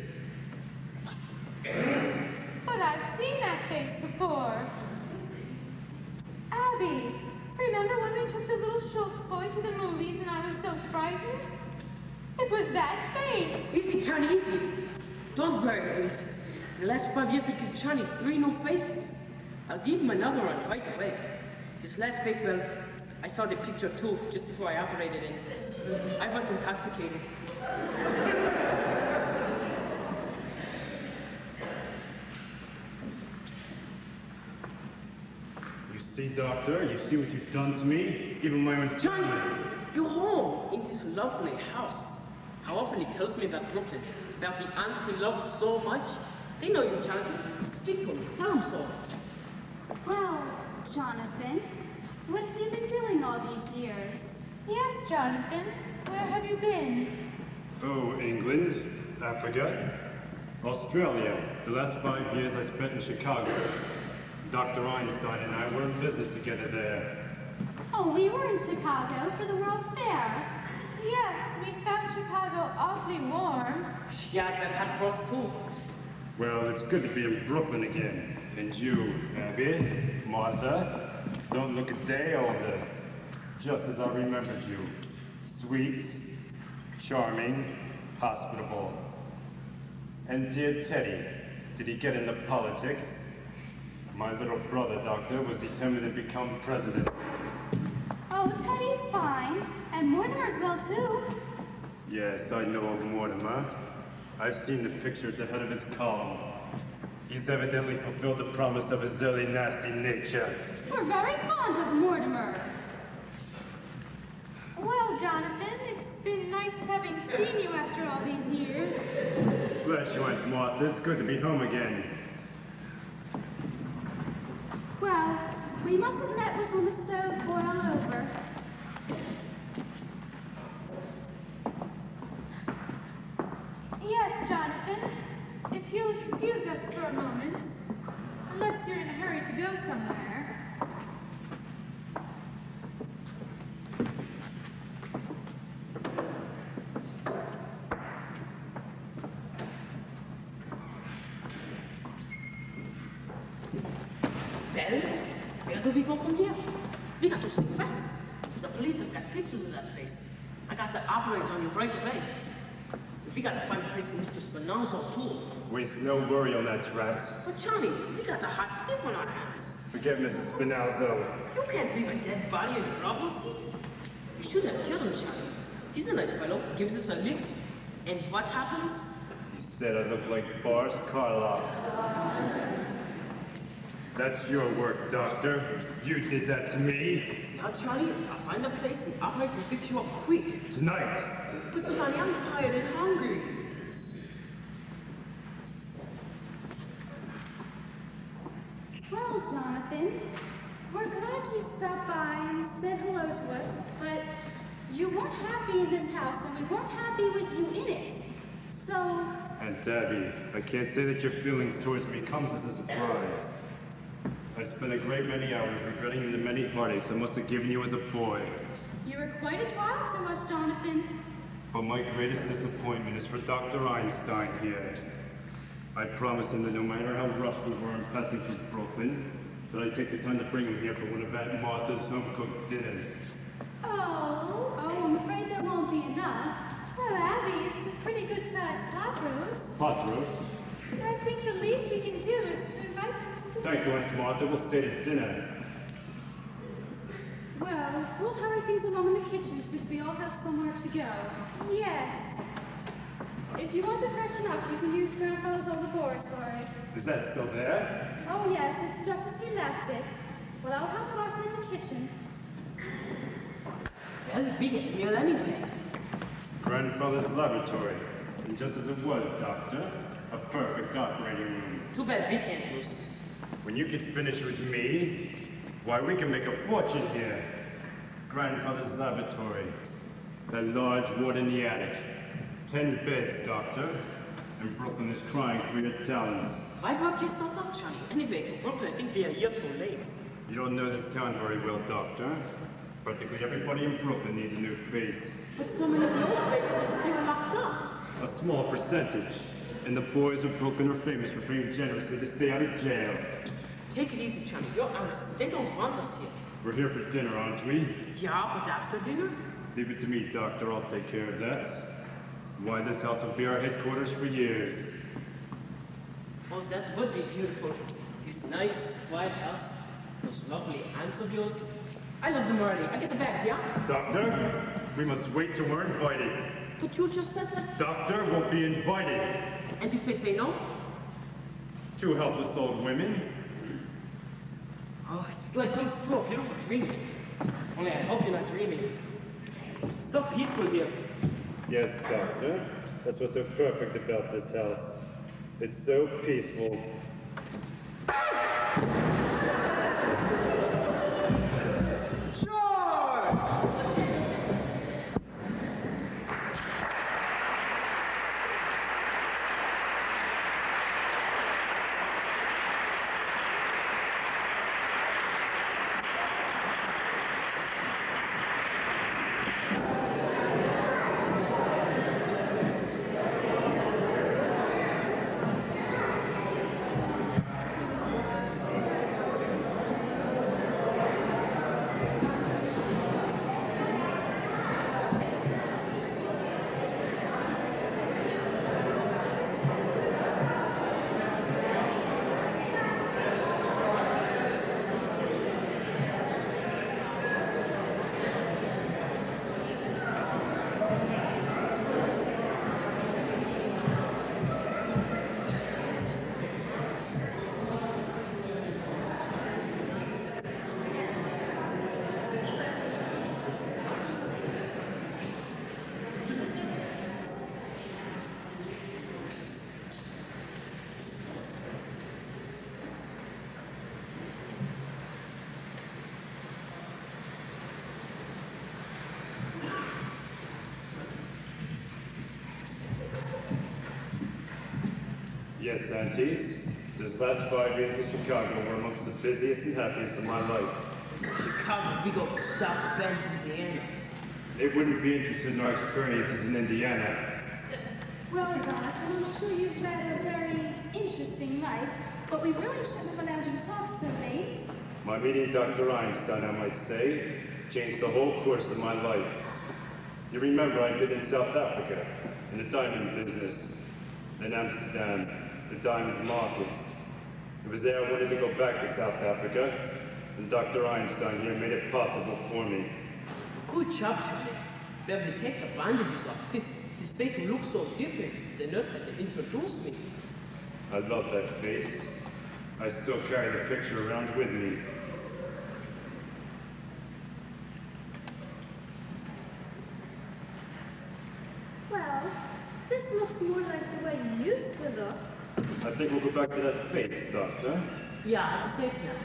But I've seen that face before. Abby, remember when we took the little Schultz boy to the movies and I was so frightened? It was that face. Easy, Johnny, easy. Don't worry, Alice. In the last 5 years, I gave Johnny 3 new faces. I'll give him another one right away. This last face, well, I saw the picture too, just before I operated him. I was intoxicated. You see, Doctor? You see what you've done to me? Even my own... Johnny, you're home in this lovely house. How often he tells me about Brooklyn, about the aunts he loves so much. They know you, Jonathan. Speak to him. Tell him so. Well, Jonathan, what have you been doing all these years? Yes, Jonathan. Where have you been? Oh, England, Africa, Australia. The last 5 years I spent in Chicago. Dr. Einstein and I were in business together there. Oh, we were in Chicago for the World's Fair. Yes, we found Chicago awfully warm. Yeah, that had for us too. Well, it's good to be in Brooklyn again. And you, Abby, Martha, don't look a day older. Just as I remembered you. Sweet, charming, hospitable. And dear Teddy, did he get into politics? My little brother, Doctor, was determined to become president. Oh, Teddy's fine. And Mortimer's well, too. Yes, I know of Mortimer. I've seen the picture at the head of his column. He's evidently fulfilled the promise of his early nasty nature. We're very fond of Mortimer. Well, Jonathan, it's been nice having seen you after all these years. Bless you, Aunt Martha. It's good to be home again. Well, we mustn't let what's on the stove boil over. Yes, Jonathan. If you'll excuse us for a moment, unless you're in a hurry to go somewhere. Well, where do we go from here? We got to think fast. The police have got pictures of that face. I got to operate on you right away. We got to find a place for Mr. Spinozzo, too. Waste no worry on that rat. But, Johnny, we got a hot stiff on our hands. Forget Mrs. Spinazzo. You can't leave a dead body in the rubble seat. You should have killed him, Johnny. He's a nice fellow. Gives us a lift. And what happens? He said I look like Boris Karloff. That's your work, Doctor. You did that to me. Now, Johnny, I'll find a place and operate to fix you up quick. Tonight. But, Johnny, I'm tired and hungry. Well, Jonathan, we're glad you stopped by and said hello to us, but you weren't happy in this house, and we weren't happy with you in it. So, Aunt Abby, I can't say that your feelings towards me comes as a surprise. I spent a great many hours regretting the many heartaches I must have given you as a boy. you were quite a trial to us, Jonathan. But my greatest disappointment is for Dr. Einstein here. I promised him that no matter how rough we were in passing through Brooklyn, that I'd take the time to bring him here for one of Aunt Martha's home-cooked dinners. Oh, I'm afraid there won't be enough. Well, Abby, it's a pretty good-sized pot roast. Pot roast? I think the least we can do is to invite them to the... Thank you, Aunt Martha. We'll stay to dinner. Well, we'll hurry things along in the kitchen since we all have somewhere to go. Yes. If you want to freshen up, you can use Grandfather's old laboratory. Is that still there? Oh, yes, it's just as he left it. Well, I'll help Martha in the kitchen. Well, we get a meal anyway. Grandfather's laboratory. And just as it was, Doctor, a perfect operating room. Too bad we can't use it. When you get finished with me, why, we can make a fortune here. Grandfather's laboratory. That large ward in the attic. 10 beds, Doctor. And Brooklyn is crying for your talents. Why work yourself up, Johnny? Anyway, for Brooklyn, I think they're a year too late. You don't know this town very well, Doctor. Practically everybody in Brooklyn needs a new face. But so many of the old faces are still locked up. A small percentage. And the boys of Brooklyn are famous for paying generously to stay out of jail. Take it easy, Johnny. You're honest. They don't want us here. We're here for dinner, aren't we? Yeah, but after dinner? Leave it to me, Doctor. I'll take care of that. Why, this house will be our headquarters for years. Oh, that would be beautiful. This nice, quiet house. Those lovely aunts of yours. I love them already. I get the bags, yeah? Doctor, we must wait till we're invited. But you just said that. Doctor won't be invited. And if they say no? Two helpless old women. Oh, it's like comes true, a beautiful dream. Only I hope you're not dreaming. So peaceful here. Yes, Doctor. That's what's so perfect about this house. It's so peaceful. Yes, Aunties. These last 5 years in Chicago were amongst the busiest and happiest of my life. Chicago, we go to South Bend, Indiana. They wouldn't be interested in our experiences in Indiana. Well, Jonathan, I'm sure you've led a very interesting life, but we really shouldn't have allowed you to talk so late. My meeting Dr. Einstein, I might say, changed the whole course of my life. You remember I'd been in South Africa, in the diamond business, then Amsterdam, the diamond market. It was there I wanted to go back to South Africa, and Dr. Einstein here made it possible for me. Good job, Charlie. Beverly, take the bandages off. His face will look so different. The nurse had to introduce me. I love that face. I still carry the picture around with me. Well, this looks more like the way you used to look. I think we'll go back to that face, Doctor. Yeah, it's safe now.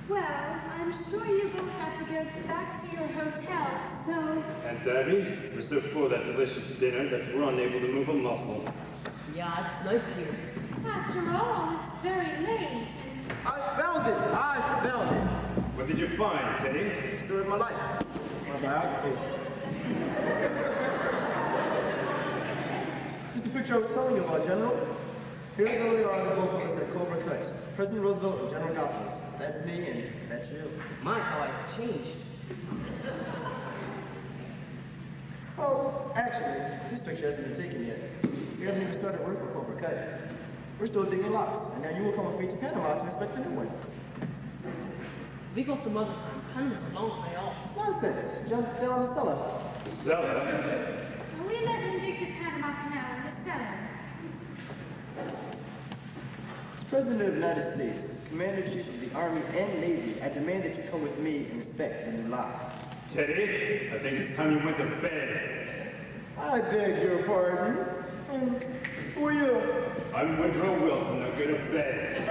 Well, I'm sure you both have to go back to your hotel, so... Aunt Abby, we're so full of that delicious dinner that we're unable to move a muscle. Yeah, it's nice here. After all, it's very late, and... I found it! I found it! What did you find, Teddy? Story of my life. My biography. This is the picture I was telling you about, General. Here's where we are on the boat with the Cobra Cuts. President Roosevelt and General Gotham. That's me and that's you. My, how I've changed. Well, actually, this picture hasn't been taken yet. We haven't even started work with Cobra Cut. We're still digging locks, and now you will come with me to Panama to inspect the new one. We go some other time. Panama's a long way off. Nonsense. Jump down the cellar. The cellar? We let him dig the Panama Canal in the cellar. As President of the United States, Commander-in-Chief of the Army and Navy, I demand that you come with me and inspect the new lock. Teddy, I think it's time you went to bed. I beg your pardon. And who are you? I'm Woodrow Wilson. Now go to bed.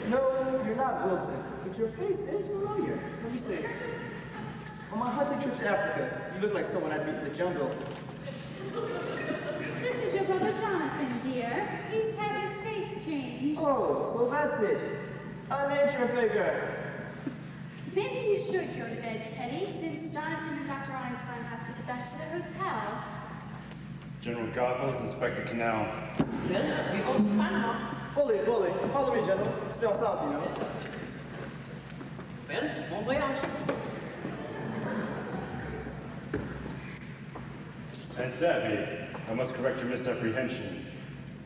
No, you're not Wilson, but your face is familiar. Let me see. On my hunting trip to Africa, you look like someone I'd meet in the jungle. This is your brother Jonathan, dear. He's had his face Oh, so that's it. A nature figure. Maybe you should go to bed, Teddy, since Jonathan and Dr. Einstein have to get back to the hotel. General Goggles, Inspector Canal. Then we go to Panama. Bully. Follow me, General. Still south, you know. Well, bon voyage. And Debbie, I must correct your misapprehension.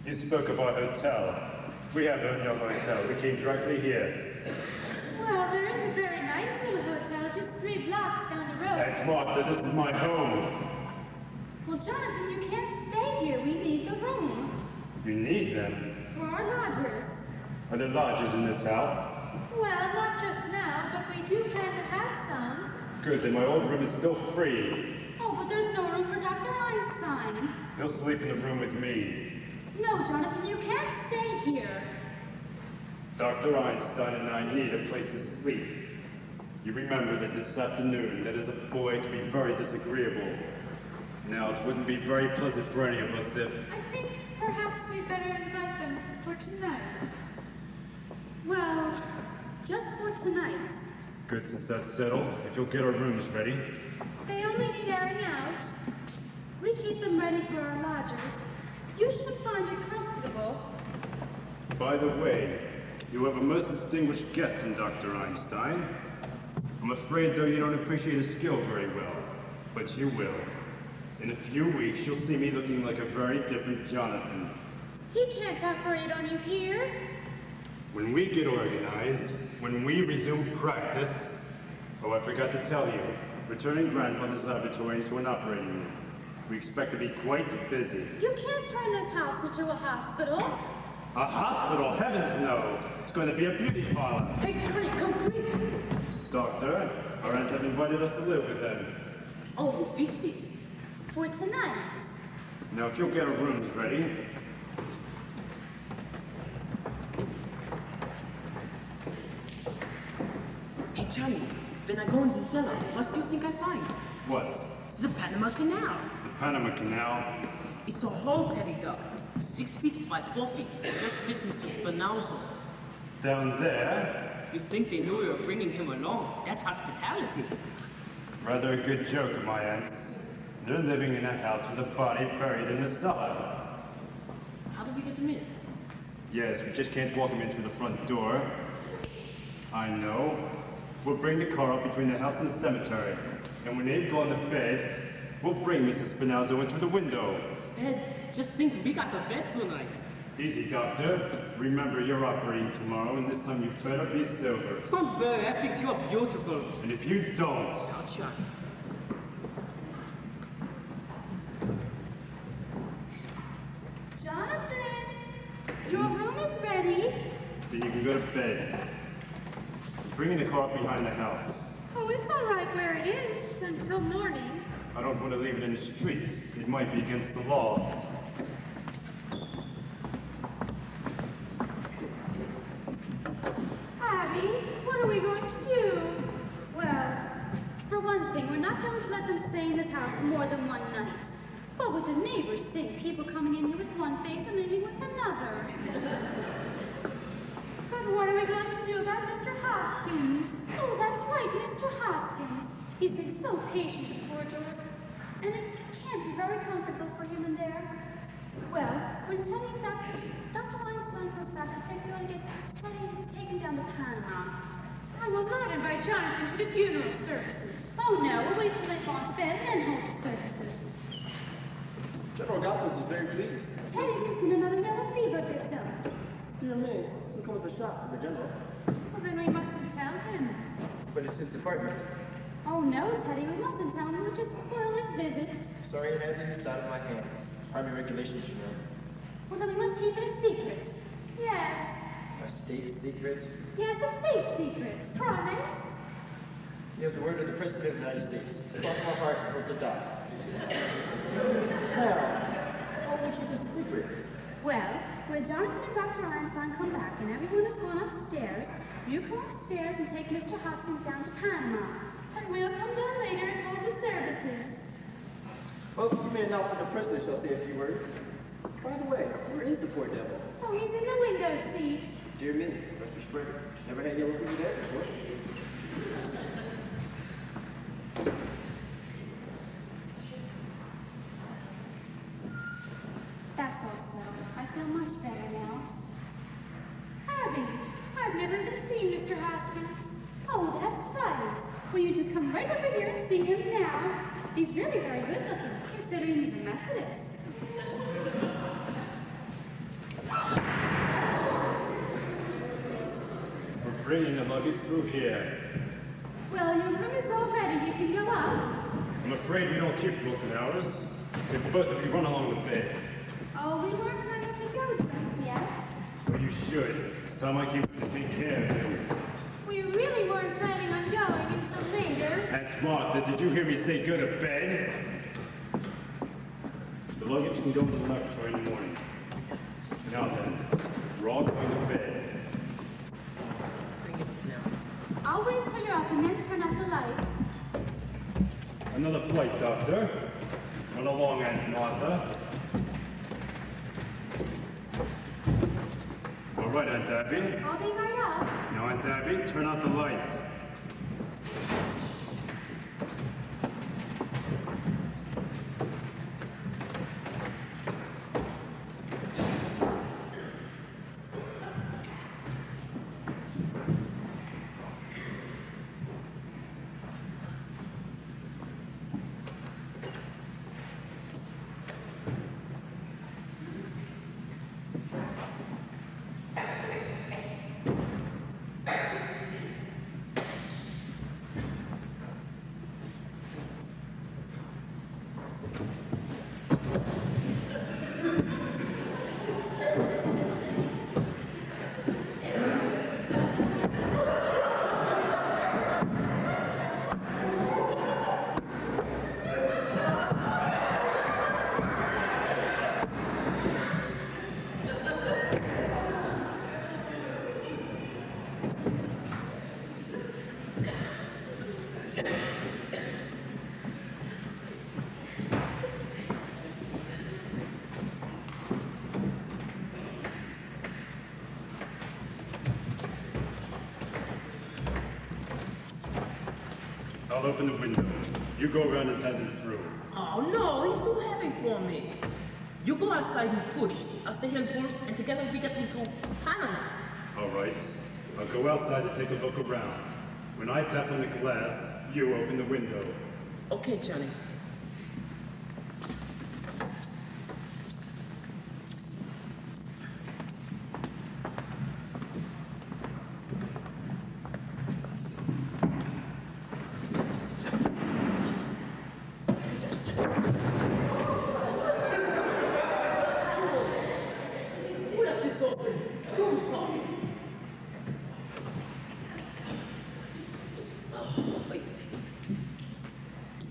You spoke of our hotel. We have no hotel. We came directly here. Well, there is a very nice little hotel just 3 blocks down the road. And Martha, this is my home. Well, Jonathan, you can't stay here. We need the room You need them. for our lodgers. Are there lodgers in this house? Well, not just now, but we do plan to have some. Good, then my old room is still free. Oh, but there's no room for Dr. Einstein. He'll sleep in the room with me. No, Jonathan, you can't stay here. Dr. Einstein and I need a place to sleep. You remember that this afternoon, that as a boy could be very disagreeable. Now, it wouldn't be very pleasant for any of us if... I think perhaps we better invite them for tonight. Well, just for tonight. Good, since that's settled. If you'll get our rooms ready. They only need airing out. We keep them ready for our lodgers. You should find it comfortable. By the way, you have a most distinguished guest in Dr. Einstein. I'm afraid, though, you don't appreciate his skill very well. But you will. In a few weeks, you'll see me looking like a very different Jonathan. He can't operate on you here. When we get organized, when we resume practice... Oh, I forgot to tell you. Returning grandfather's laboratory into an operating room. We expect to be quite busy. You can't turn this house into a hospital. A hospital? Heavens no! It's going to be a beauty parlor. Hey, Johnny, come quick. Doctor, our aunts have invited us to live with them. Oh, you fixed it. For tonight. Now, if you'll get our rooms ready... Hey, Johnny, when I go in the cellar, what do you think I find? What? The Panama Canal. The Panama Canal? It's a whole teddy dog. 6 feet by 4 feet. It just fits Mr. Spinozzo. Down there? You'd think they knew we were bringing him along. That's hospitality. Rather a good joke of my aunt's. They're living in a house with a body buried in the cellar. How do we get them in? Yes, we just can't walk them in through the front door. I know. We'll bring the car up between the house and the cemetery. And when they've gone to bed, we'll bring Mrs. Spinozzo in through the window. Ed, just think we got the bed tonight. Easy, Doctor. Remember, you're operating tomorrow, and this time you better be sober. Don't worry, I think you're beautiful. And if you don't... Now, Johnny. Jonathan, your room is ready. Then you can go to bed. I'm bringing the car up behind the house. Oh, it's all right where it is until morning. I don't want to leave it in the street. It might be against the law. Abby, what are we going to do? Well, for one thing, we're not going to let them stay in this house more than one night. What would the neighbors think? People coming in here with one face and leaving with another. But what are we going to do about Mr. Hoskins? Oh, that's right, Mr. Hoskins. He's been so patient, the poor George. And it can't be very comfortable for him in there. Well, when Dr. Einstein comes back, I think we ought to get Teddy to take him down to Panama. I will not invite Jonathan to the funeral services. Oh, no, we'll wait till they've gone to bed and then hold the services. General Gothels is very pleased. Teddy, there's been another yellow fever victim. Dear me, some come as a shock to the General. Well, then we mustn't tell him. But it's his department. Oh, no, Teddy, we mustn't tell him. We'll just spoil his visit. Sorry, Abby, it's out of my hands. Army regulations, you know. Well, then we must keep it a secret. Yes. A state secret. Yes, a state secret. Promise? You have the word of the President of the United States. Cross my heart, hope to die. Now, how will we keep this a secret? Well, when Jonathan and Dr. Einstein come back and everyone has gone upstairs, you come upstairs and take Mr. Hoskins down to Panama. And we'll come down later and hold the services. Well, you may announce that the President shall say a few words. By the way, where is the poor devil? Oh, he's in the window seat. Dear me, Mr. Springer. Never had yellow fever there before. That's all settled. I feel much better now. Abby, I've never even seen Mr. Hoskins. Oh, that's right. Well, you just come right over here and see him now. He's really very good looking, considering he's a Methodist. We're bringing the luggage through here. Well, your room is all ready. You can go up. I'm afraid we don't keep open hours. If both of you run along the bed. Oh, we weren't planning to go just yet. Well, you should. It's time I came to take care of you. We really weren't planning on going until later. Aunt Martha, did you hear me say go to bed? The luggage can go in the laboratory in the morning. Now then, we're all going to bed. I'll wait till you're up and then turn out the lights. Another flight, Doctor. Run along, Aunt Martha. All right, Aunt Abby. I'll be right up. Now, Aunt Abby, turn out the lights. I'll open the window. You go around and hand it through. Oh, no, it's too heavy for me. You go outside and push. I'll stay here and pull, and together we get into Panama. All right. I'll go outside and take a look around. When I tap on the glass, you open the window. Okay, Johnny.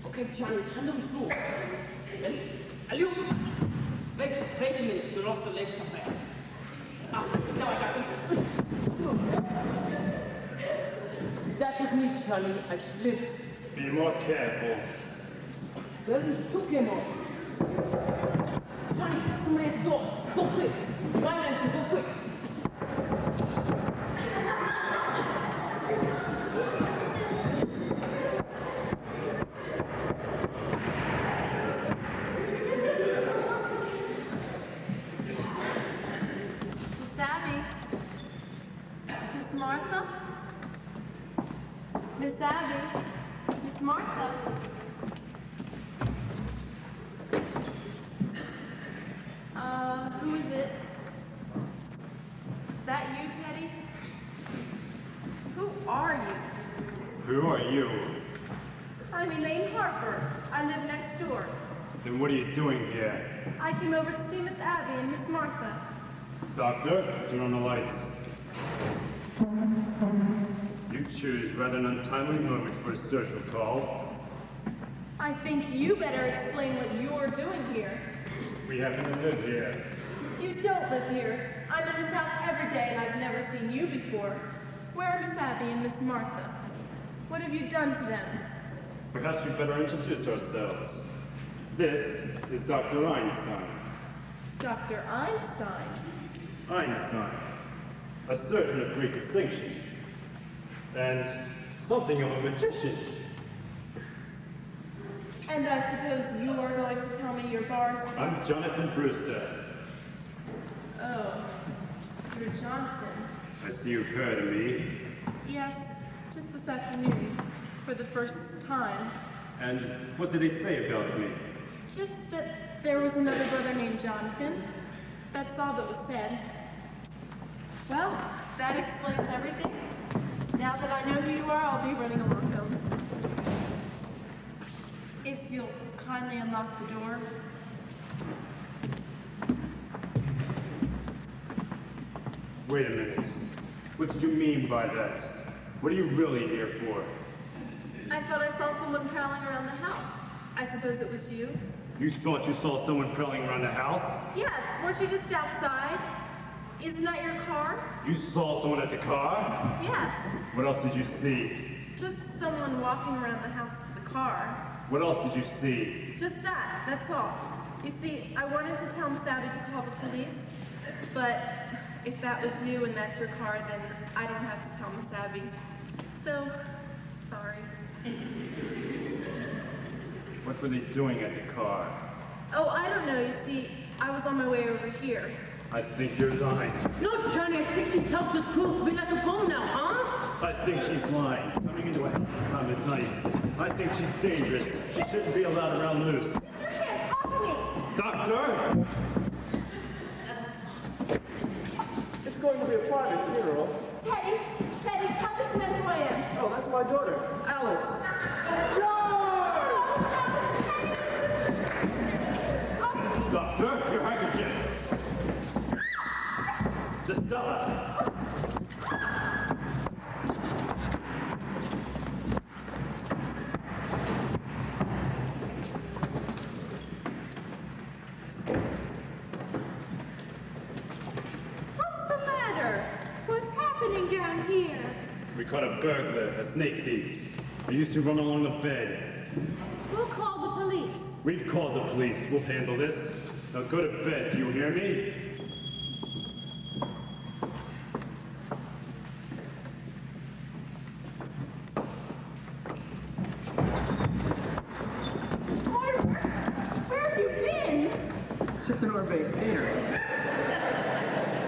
Okay, Johnny, hand them through. Aliu! Wait a minute, you lost the legs somewhere. Ah, now I got them. That was me, Charlie. I slipped. Be more careful. Well, it took him off. Johnny, somebody at the door. Go quick. My man, go quick. Miss Abby, Miss Martha. Who is it? Is that you, Teddy? Who are you? Who are you? I'm Elaine Harper. I live next door. Then what are you doing here? I came over to see Miss Abby and Miss Martha. Doctor, turn on the lights. You choose rather an untimely moment for a social call. I think you better explain what you're doing here. We happen to live here. You don't live here. I'm in this house every day and I've never seen you before. Where are Miss Abby and Miss Martha? What have you done to them? Perhaps we better introduce ourselves. This is Dr. Einstein. Dr. Einstein? Einstein. a surgeon of great distinction, and something of a magician. And I suppose you are going to tell me your bars? I'm Jonathan Brewster. Oh, you're Jonathan. I see you've heard of me. Yes, just this afternoon, for the first time. And what did they say about me? Just that there was another brother named Jonathan. That's all that was said. Well, that explains everything. Now that I know who you are, I'll be running along home. If you'll kindly unlock the door. Wait a minute. What did you mean by that? What are you really here for? I thought I saw someone prowling around the house. I suppose it was you? You thought you saw someone prowling around the house? Yes, weren't you just outside? Isn't that your car? You saw someone at the car? Yes, What else did you see? just someone walking around the house to the car. What else did you see? Just that, that's all. You see, I wanted to tell Miss Abby to call the police, but if that was you and that's your car, then I don't have to tell Miss Abby. So, sorry. What were they doing at the car? Oh, I don't know, you see, I was on my way over here. I think you're lying. No, Johnny, I think she tells the truth. We let her go now, huh? I think she's lying. Coming into a house this time of night. I think she's dangerous. She shouldn't be allowed around loose. Put your hands off me! Doctor! It's going to be a private funeral. Teddy, tell this man who I am. Oh, that's my daughter, Alice. Doctor, your handkerchief. Stella. What's the matter? What's happening down here? We caught a burglar, a snake thief. He used to run along the bed. We'll call the police. We've called the police. We'll handle this. Now go to bed, do you hear me? Where have you been? Chicken or base theater.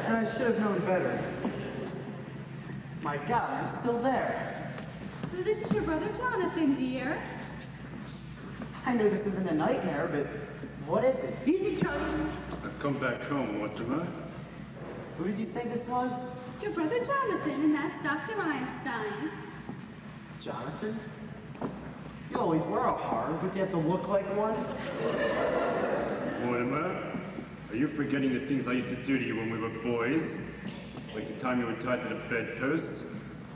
And I should have known better. My God, I'm still there. So this is your brother Jonathan, dear. I know this isn't a nightmare, but what is it? Easy, Johnny. I've come back home, Mortimer. Who did you say this was? Your brother Jonathan, and that's Dr. Einstein. Jonathan? You always were a horror, but you have to look like one? Mortimer, are you forgetting the things I used to do to you when we were boys? Like the time you were tied to the bedpost?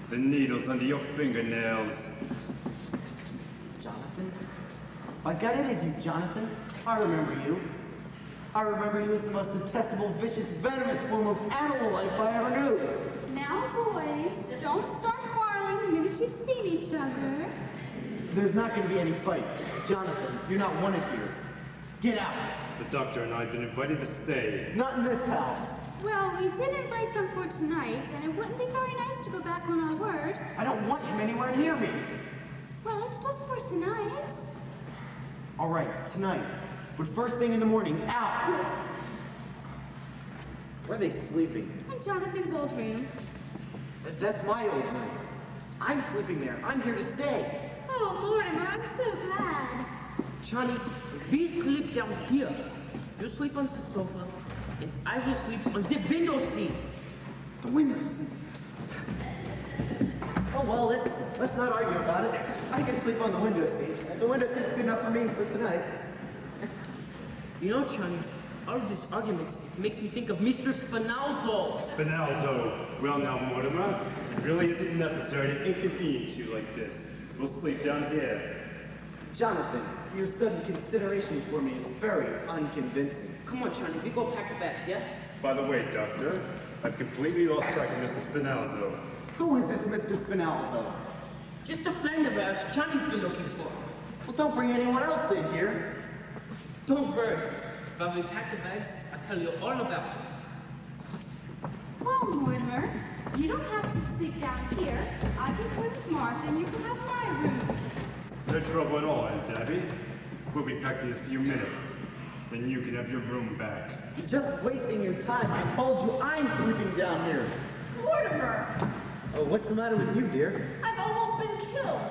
The needles under your fingernails? Jonathan? My God, it is you, Jonathan. I remember you. I remember you as the most detestable, vicious, venomous form of animal life I ever knew. Now, boys, don't start quarreling the minute you've seen each other. There's not going to be any fight. Jonathan, you're not wanted here. Get out. The doctor and I have been invited to stay. Not in this house. Well, we did invite them for tonight, and it wouldn't be very nice to go back on our word. I don't want him anywhere near me. Well, it's just for tonight. All right, tonight. But first thing in the morning, out. Where are they sleeping? In Jonathan's old room. That's my old room. I'm sleeping there. I'm here to stay. Oh, Mortimer, I'm so glad. Johnny, we sleep down here. You sleep on the sofa, and I will sleep on the window seat. The window seat. Oh, well, let's not argue about it. I can sleep on the window seat. The window seat's good enough for me for tonight. You know, Johnny, all of these arguments, it makes me think of Mr. Spinalzo. Spinalzo. Well now, Mortimer, it really isn't necessary to inconvenience you like this. We'll sleep down here. Jonathan, your sudden consideration for me is very unconvincing. Come on, Johnny, we go pack the bags, yeah? By the way, Doctor, I've completely lost track of Mrs. Spinalzo. Who is this Mr. Spinalzo? Just a friend of ours Johnny's been looking for. Well, don't bring anyone else in here. Don't worry. When we pack the bags, I'll tell you all about it. Well, Mortimer, You don't have to sleep down here. I can play with Martha and you can have my room. No trouble at all, Aunt Abby. We'll be back in a few minutes. Then you can have your room back. You're just wasting your time. I told you I'm sleeping down here. Mortimer, Oh, what's the matter with you, dear? I've almost been killed.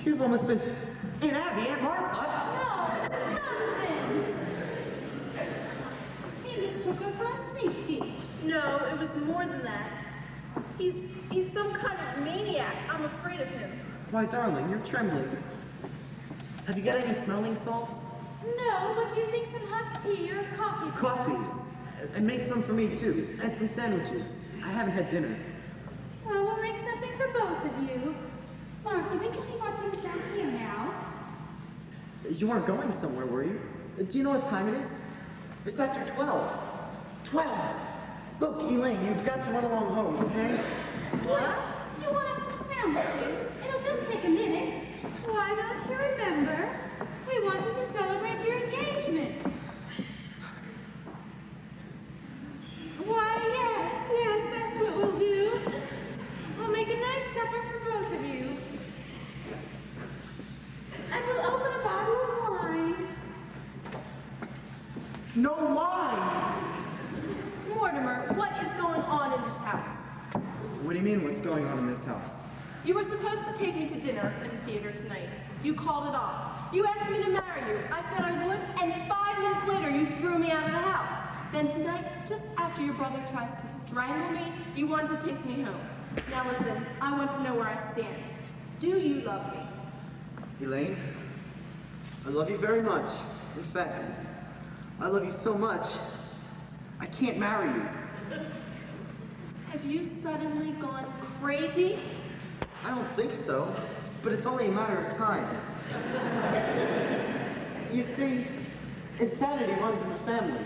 You've almost been... Aunt Abby, Aunt Martha. No, nonsense. He just took her for a sneak peek. No, it was more than that. He's some kind of maniac. I'm afraid of him. Why, darling, you're trembling. Have you got any smelling salts? No, but do you think some hot tea or coffee? Coffee. And make some for me, too. And some sandwiches. I haven't had dinner. Well, we'll make something for both of you. Martha, we can leave our things down here now. You weren't going somewhere, were you? Do you know what time it is? It's after 12. 12! Look, Elaine, you've got to run along home, okay? What? You want us some sandwiches? It'll just take a minute. Why don't you remember? We wanted to celebrate your engagement. Why, yes, that's what we'll do. We'll make a nice supper for both of you. And we'll open a bottle of wine. No wine! Mortimer, what is going on in this house? What do you mean, what's going on in this house? You were supposed to take me to dinner in the theater tonight. You called it off. You asked me to marry you. I said I would, and 5 minutes later you threw me out of the house. Then tonight, just after your brother tries to strangle me, you want to take me home. Now listen, I want to know where I stand. Do you love me? Elaine, I love you very much. In fact, I love you so much, I can't marry you. Have you suddenly gone crazy? I don't think so, but it's only a matter of time. You see, insanity runs in the family.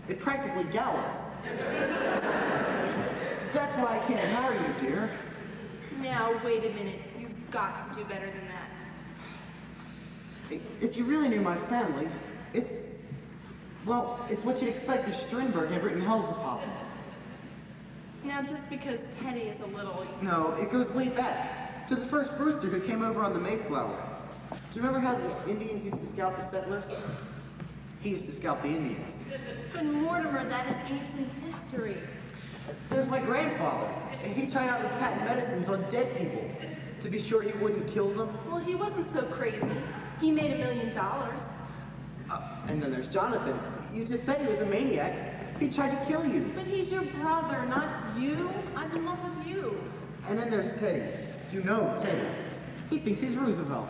It practically gallops. That's why I can't marry you, dear. Now, wait a minute. You've got to do better than that. If you really knew my family, it's what you'd expect if Strindberg had written Hellzapoppin'. Now, just because Penny is a little... No, it goes way back to the first Brewster who came over on the Mayflower. Do you remember how the Indians used to scalp the settlers? He used to scalp the Indians. But Mortimer, that is ancient history. There's my grandfather. He tried out his patent medicines on dead people to be sure he wouldn't kill them. Well, he wasn't so crazy. He made $1 million. And then there's Jonathan. You just said he was a maniac. He tried to kill you. But he's your brother, not you. I'm in love with you. And then there's Teddy. You know Teddy. He thinks he's Roosevelt.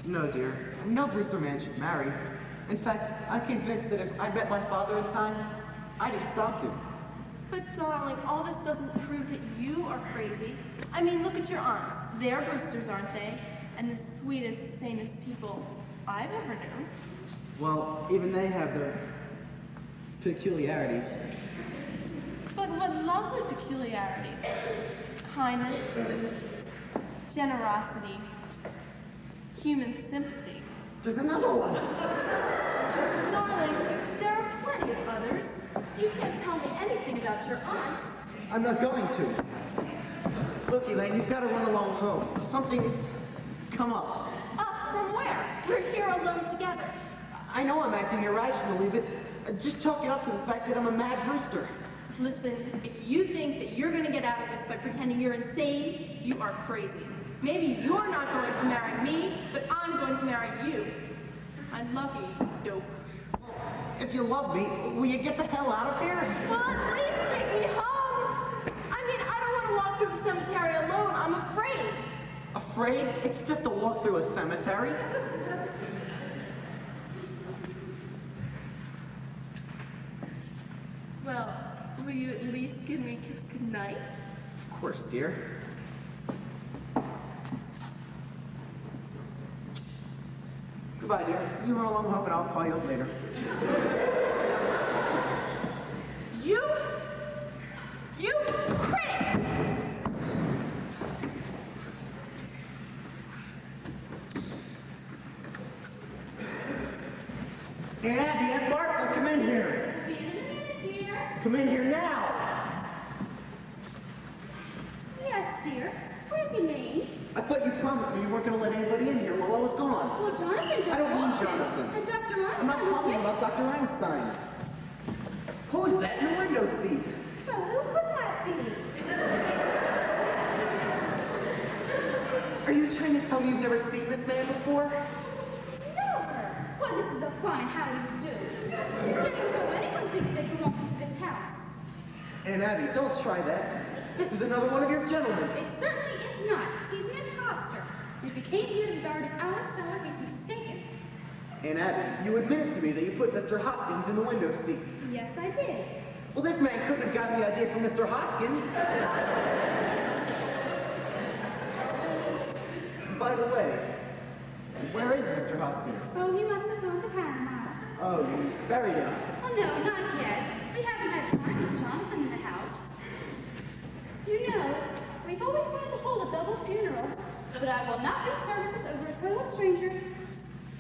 No, dear. No Brewster man should marry. In fact, I'm convinced that if I met my father in time, I'd have stopped him. But darling, all this doesn't prove that you are crazy. I mean, look at your aunts. They're Brewsters, aren't they? And the sweetest, sanest people I've ever known. Well, even they have their peculiarities. But what lovely peculiarities. Kindness, generosity, human sympathy. There's another one. Darling, there are plenty of others. You can't tell me anything about your aunt. I'm not going to. Look, Elaine, you've got to run along home. Something's come up. Up from where? We're here alone together. I know I'm acting irrationally, but just chalk it up to the fact that I'm a mad Brewster. Listen, if you think that you're going to get out of this by pretending you're insane, you are crazy. Maybe you're not going to marry me, but I'm going to marry you. I love you, dope. If you love me, will you get the hell out of here? Well, at least take me home. I mean, I don't want to walk through the cemetery alone. I'm afraid. Afraid? It's just a walk through a cemetery. Well, will you at least give me a kiss goodnight? Of course, dear. Goodbye, dear. You run along home and I'll call you up later. You critic! Aunt Abby, Aunt Martha, come in here. Come in here now. I thought you promised me you weren't going to let anybody in here while I was gone. Well, Jonathan just I don't mean walked in, Jonathan. and Dr. Einstein I'm not was talking with about Dr. Einstein. Who is that in the window seat? Well, who could that be? Are you trying to tell me you've never seen this man before? Never. Well, this is a fine how do you do. It's getting so anyone thinks they can walk into this house. Aunt Abby, don't try that. This is another one of your gentlemen. It certainly is not. He's an imposter. If he came here to guard our cellar, he's mistaken. Aunt Abby, you admitted to me that you put Mr. Hoskins in the window seat. Yes, I did. Well, this man couldn't have gotten the idea from Mr. Hoskins. By the way, where is Mr. Hoskins? Oh, he must have gone to Panama. Oh, you buried him. Oh, no, not yet. We haven't had time with Jonathan in the house. You know, we've always wanted to hold a double funeral, but I will not read services over a total stranger.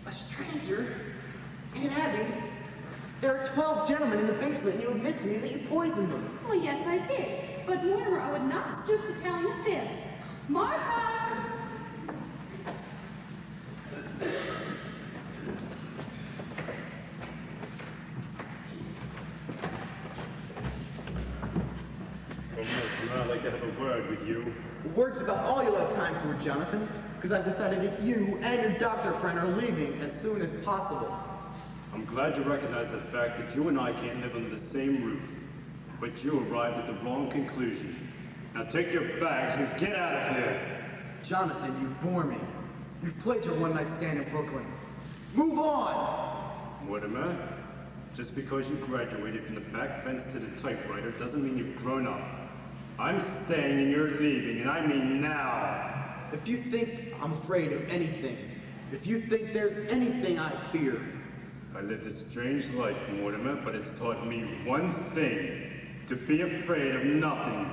A stranger? Aunt Abby, there are 12 gentlemen in the basement, and you admit to me that you poisoned them. Well, yes, I did. But Mortimer, I would not stoop to telling a fib. Martha! I'd like to have a word with you. Words about all you'll have time for, Jonathan, because I've decided that you and your doctor friend are leaving as soon as possible. I'm glad you recognize the fact that you and I can't live under the same roof. But you arrived at the wrong conclusion. Now take your bags and get out of here. Jonathan, you bore me. You've played your one-night stand in Brooklyn. Move on! Mortimer, just because you graduated from the back fence to the typewriter doesn't mean you've grown up. I'm staying and you're leaving, and I mean now. If you think I'm afraid of anything, if you think there's anything I fear, I lived a strange life, Mortimer, but it's taught me one thing: to be afraid of nothing.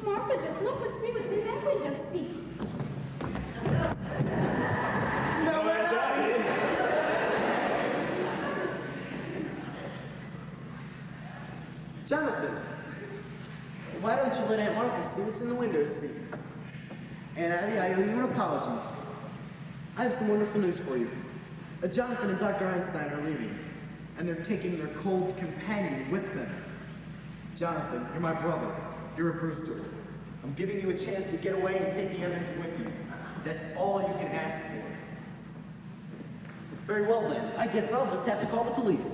Martha, just look and see what's in that window seat. No, Aunt Abby! Jonathan, why don't you let Aunt Martha see what's in the window seat? Aunt Abby, I owe you an apology. I have some wonderful news for you. Jonathan and Dr. Einstein are leaving, and they're taking their cold companion with them. Jonathan, you're my brother. You're a Brewster. I'm giving you a chance to get away and take the evidence with you. That's all you can ask for. Very well then. I guess I'll just have to call the police.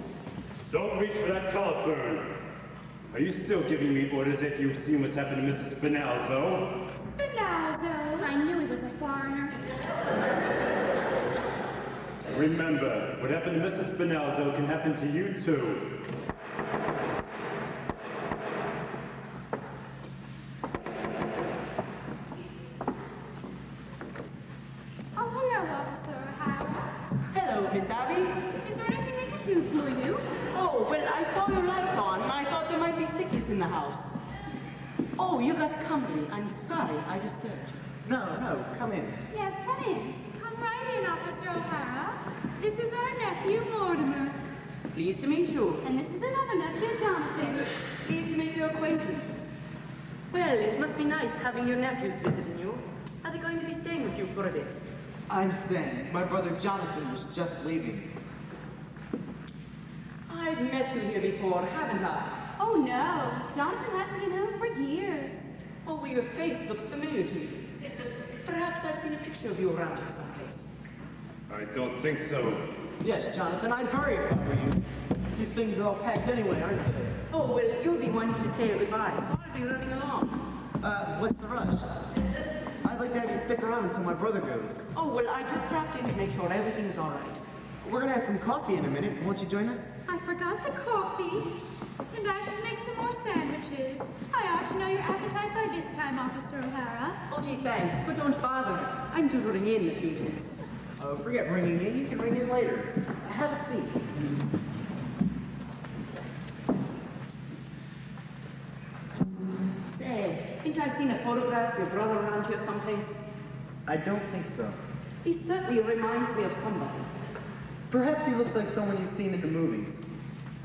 Don't reach for that telephone. Are you still giving me orders if you've seen what's happened to Mrs. Spinalzo? Spinalzo! I knew he was a foreigner. Remember, what happened to Mrs. Spinalzo can happen to you too. Oh, hello, Officer O'Hara. Hello, Miss Abby. Is there anything I can do for you? Oh, well, I saw your lights on, and I thought there might be sickies in the house. Oh, you got company. I'm sorry I disturbed you. No, come in. Yes, come in. Come right in, Officer O'Hara. This is our nephew, Mortimer. Pleased to meet you. And this is another nephew, Jonathan. Pleased to make your acquaintance. Well, it must be nice having your nephews visiting you. Are they going to be staying with you for a bit? I'm staying. My brother Jonathan was just leaving. I've met you here before, haven't I? Oh, no. Jonathan hasn't been home for years. Oh, well, your face looks familiar to me. Perhaps I've seen a picture of you around here someplace. I don't think so. Yes, Jonathan, I'd hurry if I were you. These things are all packed anyway, aren't they? Oh, well, you'll be wanting to say goodbye, so I'll be running along. What's the rush? I'd like to have you stick around until my brother goes. Oh, well, I just dropped in to make sure everything is all right. We're gonna have some coffee in a minute. Won't you join us? I forgot the coffee. And I should make some more sandwiches. I ought to know your appetite by this time, Officer O'Hara. Oh, gee, thanks, but don't bother. I'm due to ring in a few minutes. Oh, forget ringing in. You can ring in later. Have a seat. Say, think I've seen a photograph of your brother around here someplace? I don't think so. He certainly reminds me of somebody. Perhaps he looks like someone you've seen in the movies.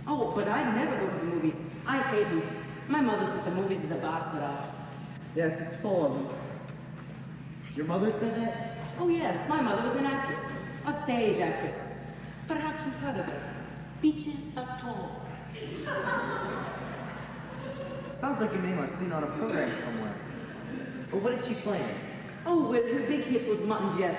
Oh, but I never go to the movies. I hate them. My mother says the movies is a bastard art. Yes, it's full of them. Your mother said that? Oh, yes, my mother was an actress. A stage actress. Perhaps you've heard of her. Beaches Atoll. Sounds like a name I've seen on a program somewhere. But what did she play in? Oh, well, her big hit was Mutton Jeff.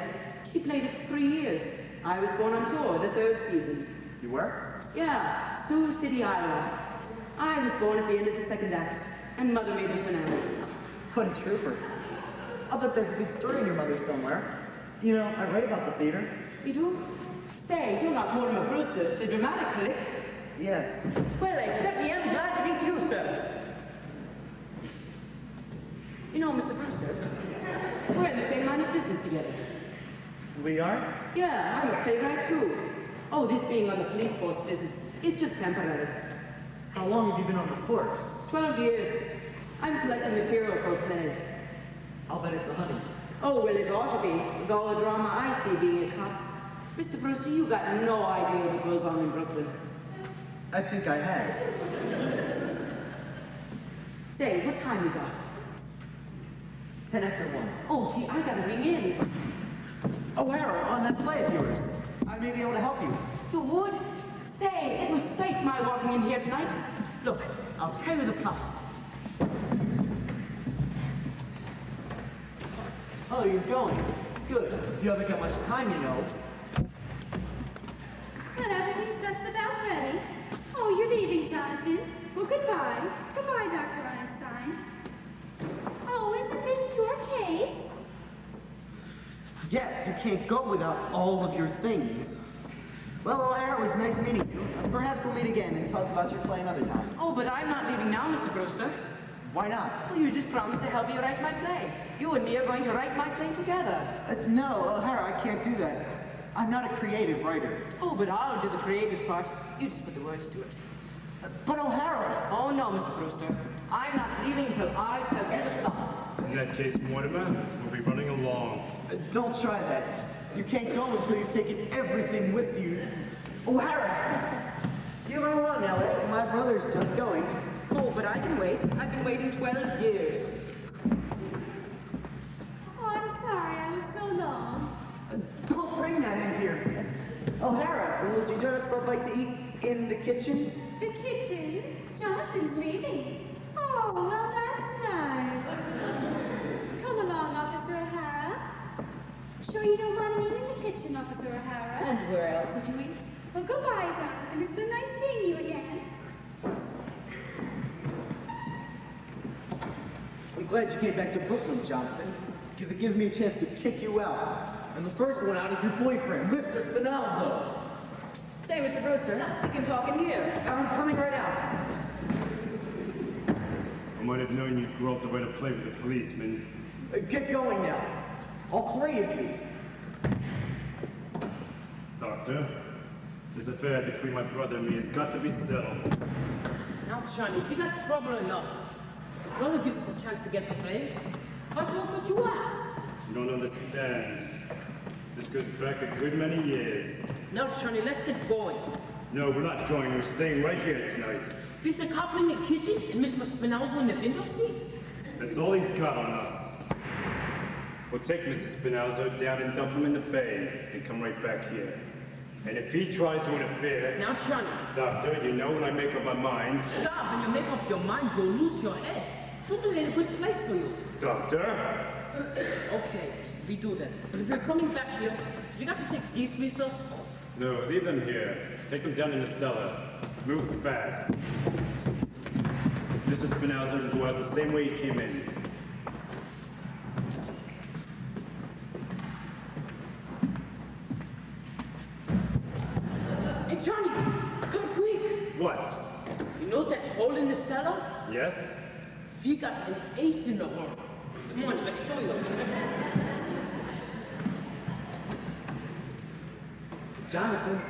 She played it for 3 years. I was born on tour, the 3rd season. You were? Yeah, Sioux City, Iowa. I was born at the end of the 2nd act, and Mother made the finale. What a trooper. I'll bet there's a good story in your mother somewhere. You know, I read about the theater. You do? Say, you're not Mortimer Brewster, the dramatic critic. Yes. Well, accept me, I'm glad to meet you, sir. You know, Mr. Brewster, we're in the same line of business together. We are? Yeah, I'm a playwright too. Oh, this being on the police force business is just temporary. How long have you been on the force? 12 years. I'm collecting material for a play. I'll bet it's a honey. Oh, well, it ought to be, with all the drama I see being a cop. Mr. Brewster, you got no idea what goes on in Brooklyn. I think I had. Say, what time you got? 10 after 1. Oh, gee, I gotta ring in. O'Hara, on that play of yours. I may be able to help you. You would? Say, it was fate my walking in here tonight. Look, I'll tell you the plot. Oh, you're going. Good. You haven't got much time, you know. Well, everything's just about ready. Oh, you're leaving, Jonathan. Well, goodbye. Goodbye, Dr. Einstein. Oh, isn't this your case? Yes, you can't go without all of your things. Well, O'Hara, it was nice meeting you. Perhaps we'll meet again and talk about your play another time. Oh, but I'm not leaving now, Mr. Brewster. Why not? Well, you just promised to help me write my play. You and me are going to write my play together. No, O'Hara, I can't do that. I'm not a creative writer. Oh, but I'll do the creative part. You just put the words to it. But O'Hara! Oh, no, Mr. Brewster. I'm not leaving until I tell you the plot. In that case, Mortimer, we'll be running along. Don't try that. You can't go until you've taken everything with you. O'Hara! You run along now, eh? My brother's just going. Oh, but I can wait. I've been waiting 12 years. Oh, I'm sorry I was so long. Don't bring that in here. O'Hara, would you join us for a bite to eat in the kitchen? The kitchen? Jonathan's leaving. Oh, well, that's nice. Come along, Officer O'Hara. Sure you don't mind eating in the kitchen, Officer O'Hara? And where else would you eat? Well, goodbye, Jonathan. It's been nice seeing you again. I'm glad you came back to Brooklyn, Jonathan, because it gives me a chance to kick you out. And the first one out is your boyfriend, Mr. Spinalzo. Say, Mr. Brewster, we can talk in here. I'm coming right out. I might have known you'd grow up to write a play with a policeman. Get going now. All 3 of you. Doctor, this affair between my brother and me has got to be settled. Now, Johnny, you got trouble enough. Brother gives us a chance to get the play. What more could you ask? You don't understand. This goes back a good many years. Now, Johnny, let's get going. No, we're not going. We're staying right here tonight. Mr. Copper in the kitchen and Mr. Spinalzo in the window seat? That's all he's got on us. We'll take Mr. Spinalzo down and dump him in the bay and come right back here. And if he tries to interfere... Now, Johnny. Doctor, you know when I make up my mind... Stop. When you make up your mind, you'll lose your head. Brooklyn ain't a good place for you. Doctor? Okay, we do that. But if you're coming back here, we got to take these with us. No, leave them here. Take them down in the cellar. Move fast. Mr. Spinalzo will go out the same way he came in. Hey, Johnny, come quick. What? You know that hole in the cellar? Yes? We got an ace in the hole. Come on, let's show you. Jonathan?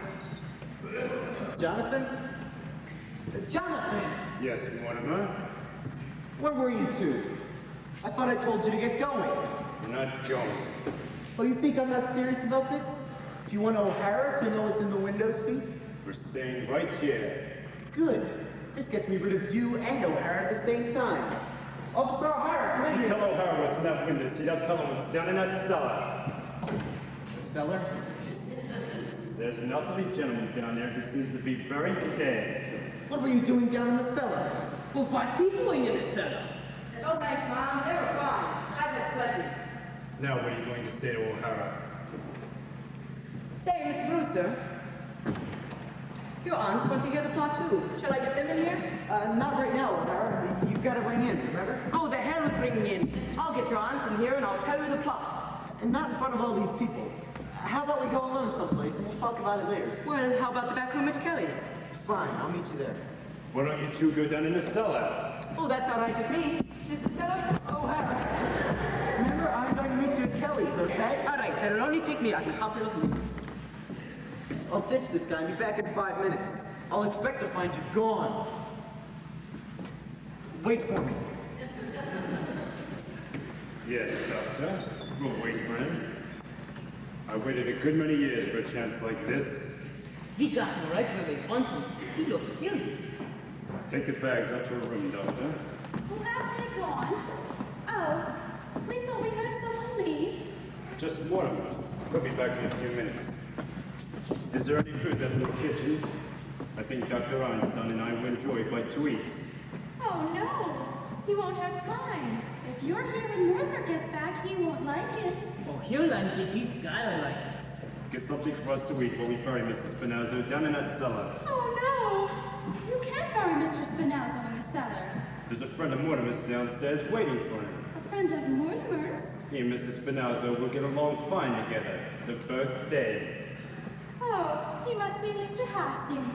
Jonathan? Jonathan! Yes, Mortimer? Where were you two? I thought I told you to get going. We're not going. Oh, you think I'm not serious about this? Do you want O'Hara to know what's in the window seat? We're staying right here. Good. This gets me rid of you and O'Hara at the same time. Officer O'Hara, come in You here. tell O'Hara what's in that window. See that fellow what's down in that cellar. The cellar? There's an elderly gentleman down there who seems to be very dead. What were you doing down in the cellar? Well, what's he doing in the cellar? Oh, thanks, Mom. They were fine. I've had plenty. Now what are you going to say to O'Hara? Say, Mr. Brewster. Your aunts want to hear the plot, too. Shall I get them in here? Not right now, O'Hara. You've got to ring in, remember? Oh, the hell with bringing in. I'll get your aunts in here and I'll tell you the plot. And not in front of all these people. How about we go alone someplace and we'll talk about it later? Well, how about the back room at Kelly's? Fine, I'll meet you there. Why don't you two go down in the cellar? Oh, that's all right with me. Is the cellar? O'Hara, remember, I'm going to meet you at Kelly's, okay? All right, that'll only take me a couple of minutes. I'll ditch this guy and be back in 5 minutes. I'll expect to find you gone. Wait for me. Yes, Doctor. We'll wait for him. I waited a good many years for a chance like this. We got him right where we want him. He looked guilty. Take the bags up to her room, Doctor. Well, haven't they gone? Oh, we thought we heard someone leave. Just one of them. We'll be back in a few minutes. Is there any food that's in the kitchen? I think Dr. Einstein and I will enjoy a bite to eat. Oh, no. He won't have time. If you're here when Mortimer gets back, he won't like it. Oh, he'll like it. He's gotta like it. Get something for us to eat while we bury Mrs. Spinazzo down in that cellar. Oh, no. You can't bury Mr. Spinazzo in the cellar. There's a friend of Mortimer's downstairs waiting for him. A friend of Mortimer's? He and Mrs. Spinazzo will get along fine together. They're both dead. Oh, he must be Mr. Hoskins.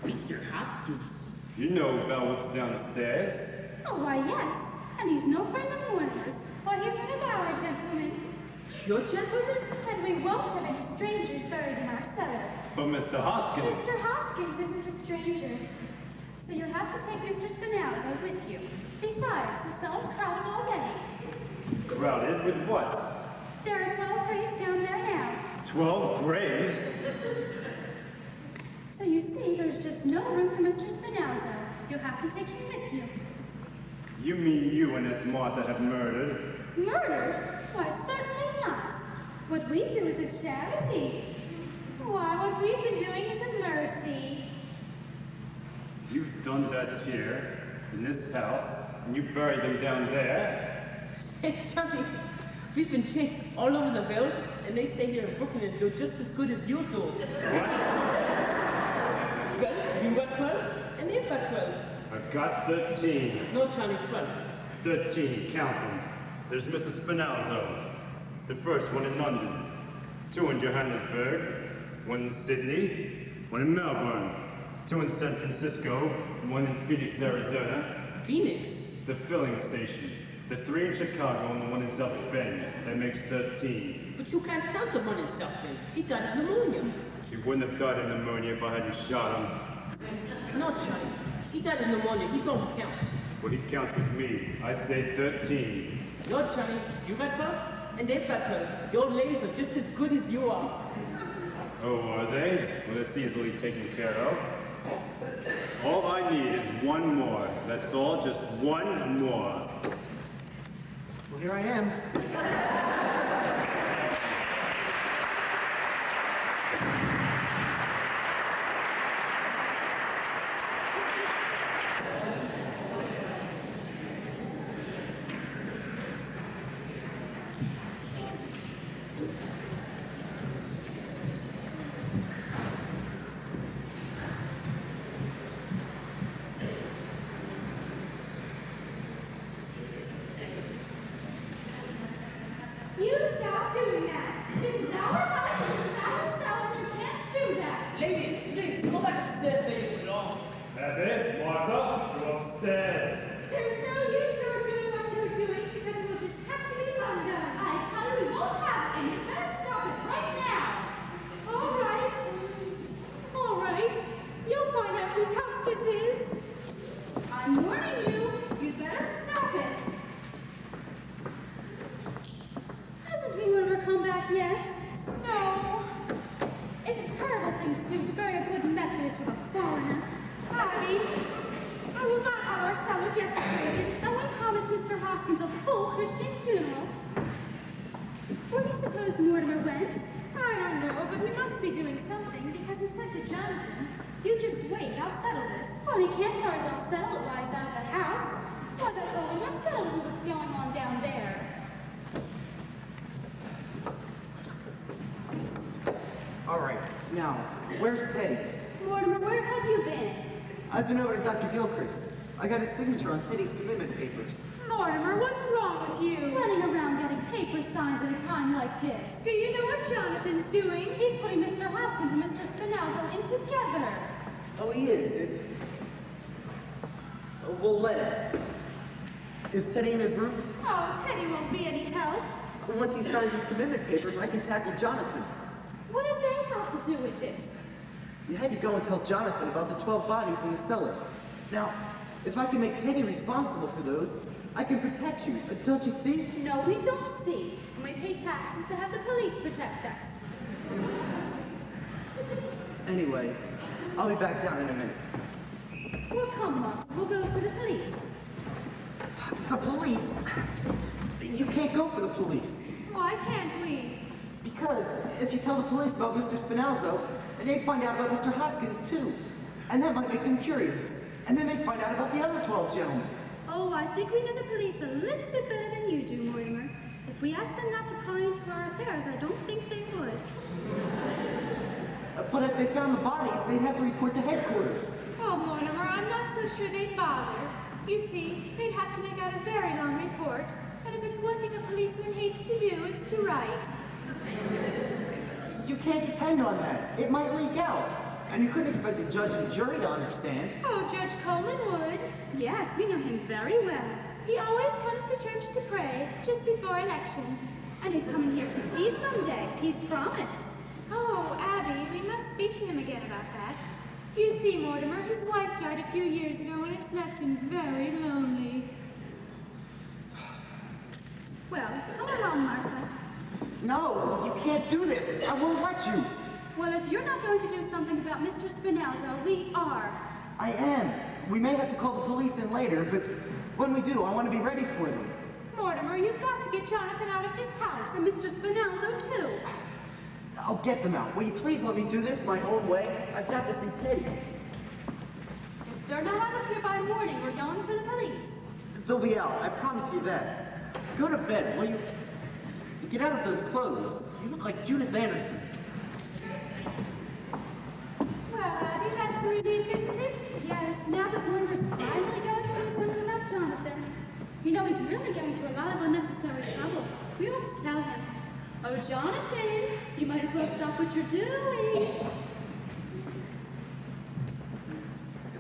Mr. Hoskins. You know about what's downstairs. Oh, why, yes. And he's no friend of Mortimer's. Why, he's one of our gentlemen. Your gentleman? And we won't have any strangers buried in our cellar. But Mr. Hoskins... Mr. Hoskins isn't a stranger. So you'll have to take Mr. Spinazzo with you. Besides, the cell's crowded already. Crowded with what? There are 12 graves down there now. 12 graves? So you see, there's just no room for Mr. Spinazzo. You'll have to take him with you. You mean you and Aunt Martha have murdered? Murdered? Why, certainly not. What we do is a charity. Why, what we've been doing is a mercy. You've done that here, in this house, and you buried them down there? Hey, Johnny, we've been chased all over the veld, and they stay here in Brooklyn and do just as good as you do. What? Well, you got 12, and they've got 12. I've got 13. No, Johnny, 12. 13, count them. There's Mrs. Spinazzo, the first one in London, 2 in Johannesburg, 1 in Sydney, 1 in Melbourne, 2 in San Francisco, 1 in Phoenix, Arizona. Phoenix? The filling station. The 3 in Chicago and the 1 in South Bend. That makes 13. But you can't count the one in South Bend. He died of pneumonia. He wouldn't have died of pneumonia if I hadn't shot him. No, Johnny. He died of pneumonia. He don't count. Well, he counts with me. I say 13. No, Johnny. You got 12, and they've got 12. The old ladies are just as good as you are. Oh, are they? Well, that's easily taken care of. All I need is 1 more. That's all, just 1 more. Well, here I am. You stop doing Now, where's Teddy? Mortimer, where have you been? I've been over to Dr. Gilchrist. I got his signature on Teddy's commitment papers. Mortimer, what's wrong with you? Running around getting paper signs at a time like this. Do you know what Jonathan's doing? He's putting Mr. Hoskins and Mr. Spinalzo in together. Oh, he is. We'll let him. Is Teddy in his room? Oh, Teddy won't be any help. Once he signs his commitment papers, I can tackle Jonathan. What do they have to do with it? You had to go and tell Jonathan about the 12 bodies in the cellar. Now, if I can make Teddy responsible for those, I can protect you. Don't you see? No, we don't see. And we pay taxes to have the police protect us. Anyway, I'll be back down in a minute. Well, come, Mark. We'll go for the police. The police? You can't go for the police. Why can't we? Because if you tell the police about Mr. Spinalzo, they'd find out about Mr. Hoskins, too. And that might make them curious. And then they'd find out about the other 12 gentlemen. Oh, I think we know the police a little bit better than you do, Mortimer. If we asked them not to pry into our affairs, I don't think they would. But if they found the bodies, they'd have to report to headquarters. Oh, Mortimer, I'm not so sure they'd bother. You see, they'd have to make out a very long report. And if it's one thing a policeman hates to do, it's to write. You can't depend on that. It might leak out. And you couldn't expect a judge and jury to understand. Oh, Judge Coleman would. Yes, we know him very well. He always comes to church to pray, just before election. And he's coming here to tea someday. He's promised. Oh, Abby, we must speak to him again about that. You see, Mortimer, his wife died a few years ago, and it's left him very lonely. Well, come along, Martha. No, you can't do this. I won't let you. Well, if you're not going to do something about Mr. Spinalzo, we are. I am. We may have to call the police in later, but when we do, I want to be ready for them. Mortimer, you've got to get Jonathan out of this house. And Mr. Spinalzo, too. I'll get them out. Will you please let me do this my own way? I've got to see Teddy. If they're not out of here by morning, we're going for the police. They'll be out. I promise you that. Go to bed, will you? Get out of those clothes. You look like Judith Anderson. Well, Abby, that's a relief, isn't it? Yes, now that Mortimer's finally going to do something about Jonathan. You know, he's really getting into a lot of unnecessary trouble. We ought to tell him. Oh, Jonathan, you might as well stop what you're doing.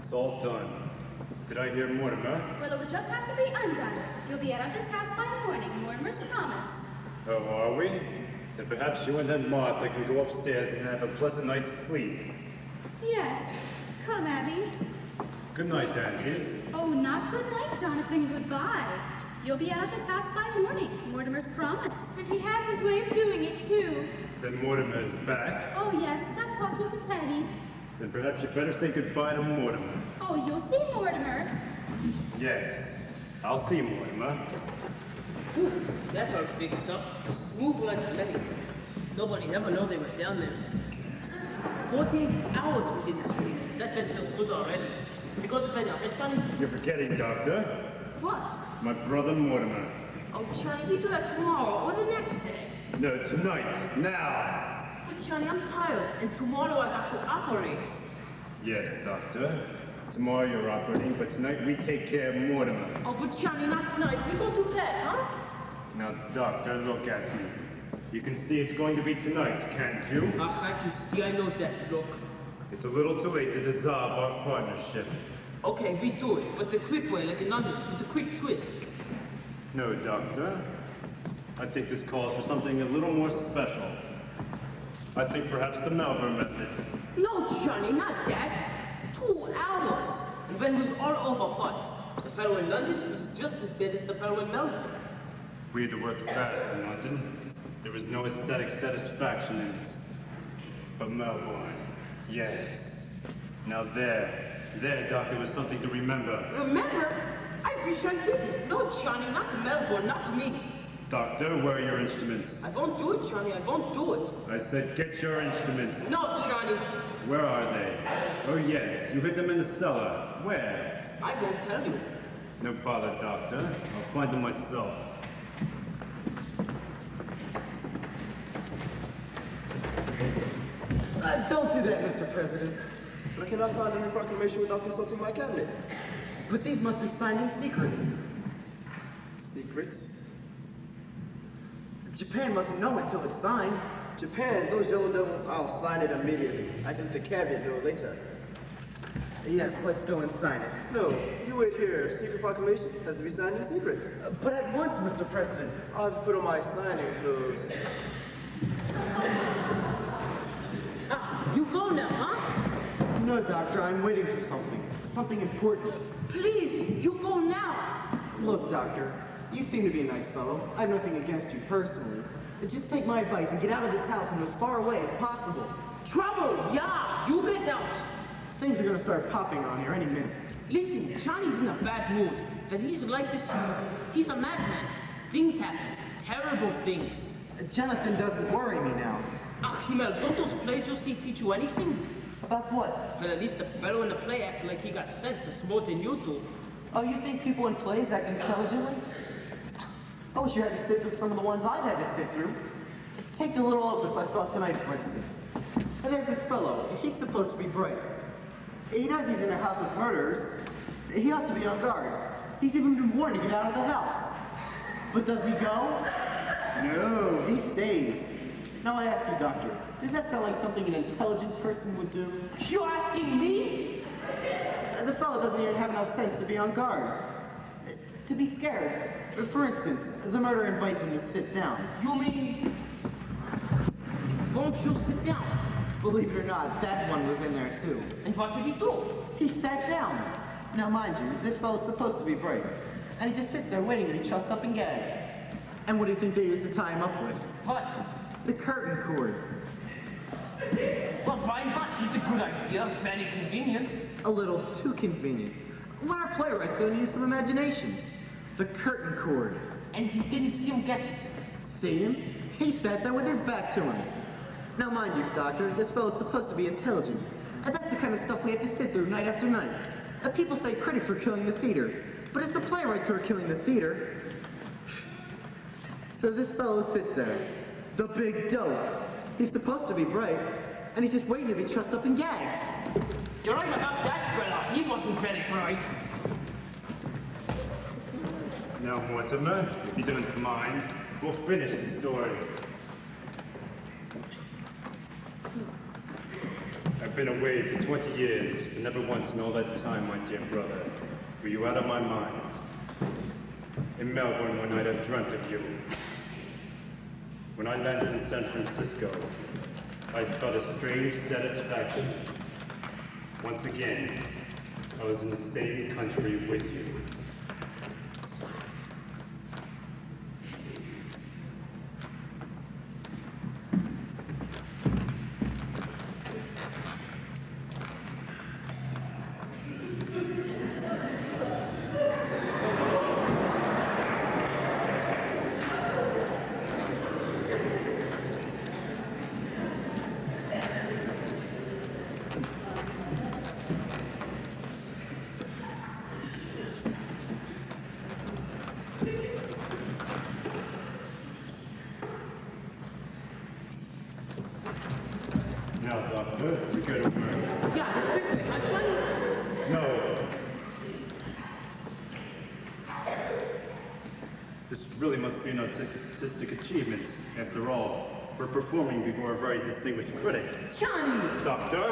It's all done. Did I hear Mortimer? Well, it will just have to be undone. You'll be out of this house by morning. Mortimer's promised. Oh, are we? Then perhaps you and Aunt Martha can go upstairs and have a pleasant night's sleep. Yes. Come, Abby. Good night, Aunties. Oh, not good night, Jonathan. Goodbye. You'll be out of this house by morning. Mortimer's promised. And he has his way of doing it, too. Then Mortimer's back. Oh, yes. Stop talking to Teddy. Then perhaps you'd better say goodbye to Mortimer. Oh, you'll see Mortimer. Yes, I'll see Mortimer. Ooh, that's our big stuff. Smooth like a lake. Nobody ever know they were down there. 48 hours we didn't sleep. That bed feels good already. We go to bed now, hey, Johnny? You're forgetting, Doctor. What? My brother Mortimer. Oh, Johnny, we do that tomorrow or the next day. No, tonight. Now. But Johnny, I'm tired, and tomorrow I got to operate. Yes, Doctor. Tomorrow you're operating, but tonight we take care of Mortimer. Oh, but Johnny, not tonight. We go to bed, huh? Now, Doctor, look at me. You can see it's going to be tonight, can't you? I can see, I know that look. It's a little too late to dissolve our partnership. Okay, we do it, but the quick way, like in London, with a quick twist. No, Doctor. I think this calls for something a little more special. I think perhaps the Melbourne method. No, Johnny, not that. 2 hours. And when it was all over, what? The fellow in London was just as dead as the fellow in Melbourne. We had to work fast in London. There was no aesthetic satisfaction in it. But Melbourne, yes. Now there, Doctor, was something to remember. Remember? I wish I did. No, Johnny, not to Melbourne, not to me. Doctor, where are your instruments? I won't do it, Johnny, I won't do it. I said get your instruments. No, Johnny. Where are they? Oh, yes, you hid them in the cellar. Where? I won't tell you. No bother, Doctor. I'll find them myself. Don't do that, Mr. President. But I cannot find any proclamation without consulting my cabinet. But these must be signed in secret. Secrets? Japan mustn't know until it's signed. Japan, those yellow devils, I'll sign it immediately. I can let the cabinet know later. Yes, let's go and sign it. No, you wait here. Secret proclamation has to be signed in secret. But at once, Mr. President. I've put on my signing clothes. Ah, you go now, huh? No, Doctor, I'm waiting for something. Something important. Please, you go now. Look, Doctor, you seem to be a nice fellow. I have nothing against you personally. Just take my advice and get out of this house and as far away as possible. Trouble, yeah, you get out. Things are going to start popping around here any minute. Listen, Johnny's in a bad mood. That he's like this, he's a madman. Things happen, terrible things. Jonathan doesn't worry me now. Ah, Himmel, don't those plays you see teach you anything? About what? Well, at least the fellow in the play acted like he got sense. That's more than you do. Oh, you think people in plays act intelligently? I wish you had to sit through some of the ones I've had to sit through. Take the little opus I saw tonight, for instance. And there's this fellow. He's supposed to be bright. He knows he's in a house with murderers. He ought to be on guard. He's even been warned to get out of the house. But does he go? No, he stays. Now I ask you, Doctor, does that sound like something an intelligent person would do? You're asking me? The fellow doesn't even have enough sense to be on guard. To be scared. For instance, the murderer invites him to sit down. You mean, won't you sit down? Believe it or not, that one was in there too. And what did he do? He sat down. Now mind you, this fellow's supposed to be bright. And he just sits there waiting to be trussed up and gagged. And what do you think they used to tie him up with? What? The curtain cord. Well, why not? It's a good idea. Very convenient. A little too convenient. When are playwrights going to use some imagination? The curtain cord. And he didn't see him get it. See him? He sat there with his back to him. Now mind you, Doctor, this fellow's supposed to be intelligent. And that's the kind of stuff we have to sit through night after night. People say critics are killing the theater. But it's the playwrights who are killing the theater. So this fellow sits there. The big dope. He's supposed to be bright. And he's just waiting to be trussed up and gagged. You're right about that, fella. He wasn't very bright. Now, Mortimer, if you don't mind, we'll finish the story. I've been away for 20 years, but never once in all that time, my dear brother, were you out of my mind. In Melbourne, one night I dreamt of you. When I landed in San Francisco, I felt a strange satisfaction. Once again, I was in the same country with you. Now, Doctor, we go to work. Yeah, quickly, huh, Johnny? No. This really must be an artistic achievement. After all, we're performing before a very distinguished critic. Johnny! Doctor?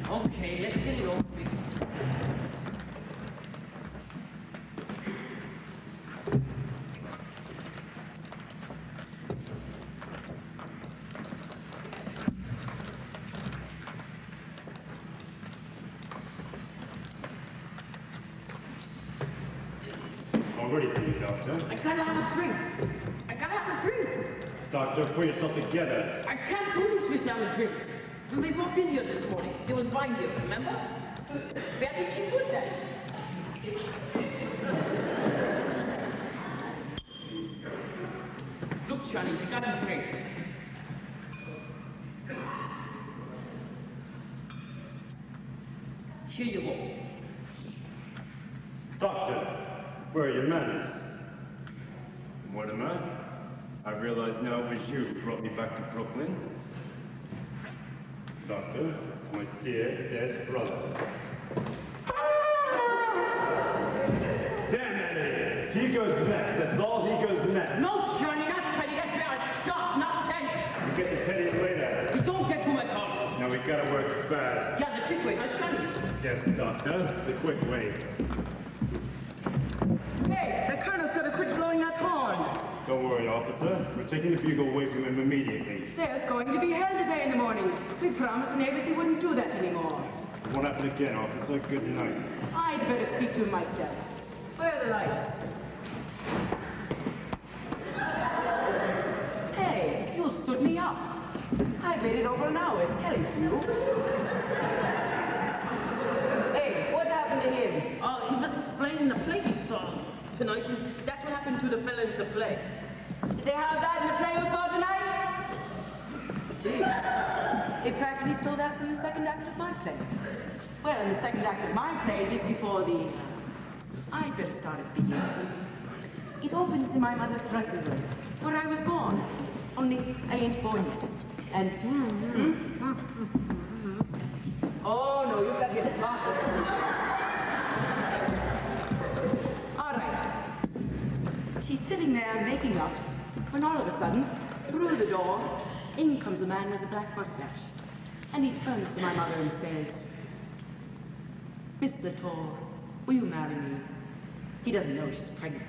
Okay, let's get it over with. All ready for you, Doctor. I gotta have a drink. I gotta have a drink. Doctor, pull yourself together. I can't do this without a drink. When they walked in here this morning, there was wine here, remember? Where did she put that? Look, Johnny, we gotta drink. Here you go. Doctor, where are your manners? Mortimer, I realize now it was you who brought me back to Brooklyn. Doctor, my dear dead brother. Damn it! He goes next. That's all he goes next. No, Johnny, not Teddy. That's where I stop, not Teddy. You get the Teddy later. You don't get too much on. Now we gotta work fast. Yeah, the quick way, not Johnny. Yes, Doctor, the quick way. Hey, the colonel's got to quit blowing that horn. Don't worry, officer. We're taking the bugle away from him immediately. There's going to be hell to pay in the morning. We promised the neighbors he wouldn't do that anymore. It won't happen again, officer. Good night. I'd better speak to him myself. Where are the lights? Hey, you stood me up. I waited over an hour. It's Kelly's for you. Hey, what happened to him? Oh, he was explaining the play he saw tonight. That's what happened to the fella in the play. Did they have that in the play we saw tonight? Gee, it practically stole that from the second act of my play. Well, in the second act of my play, just before the... I'd better start at the beginning. It opens in my mother's dressing room, where I was born. Only I ain't born yet. And... Oh, no, you've got to get glasses. All right. She's sitting there making up, when all of a sudden, through the door, in comes a man with a black mustache. And he turns to my mother and says, Miss Latour, will you marry me? He doesn't know she's pregnant.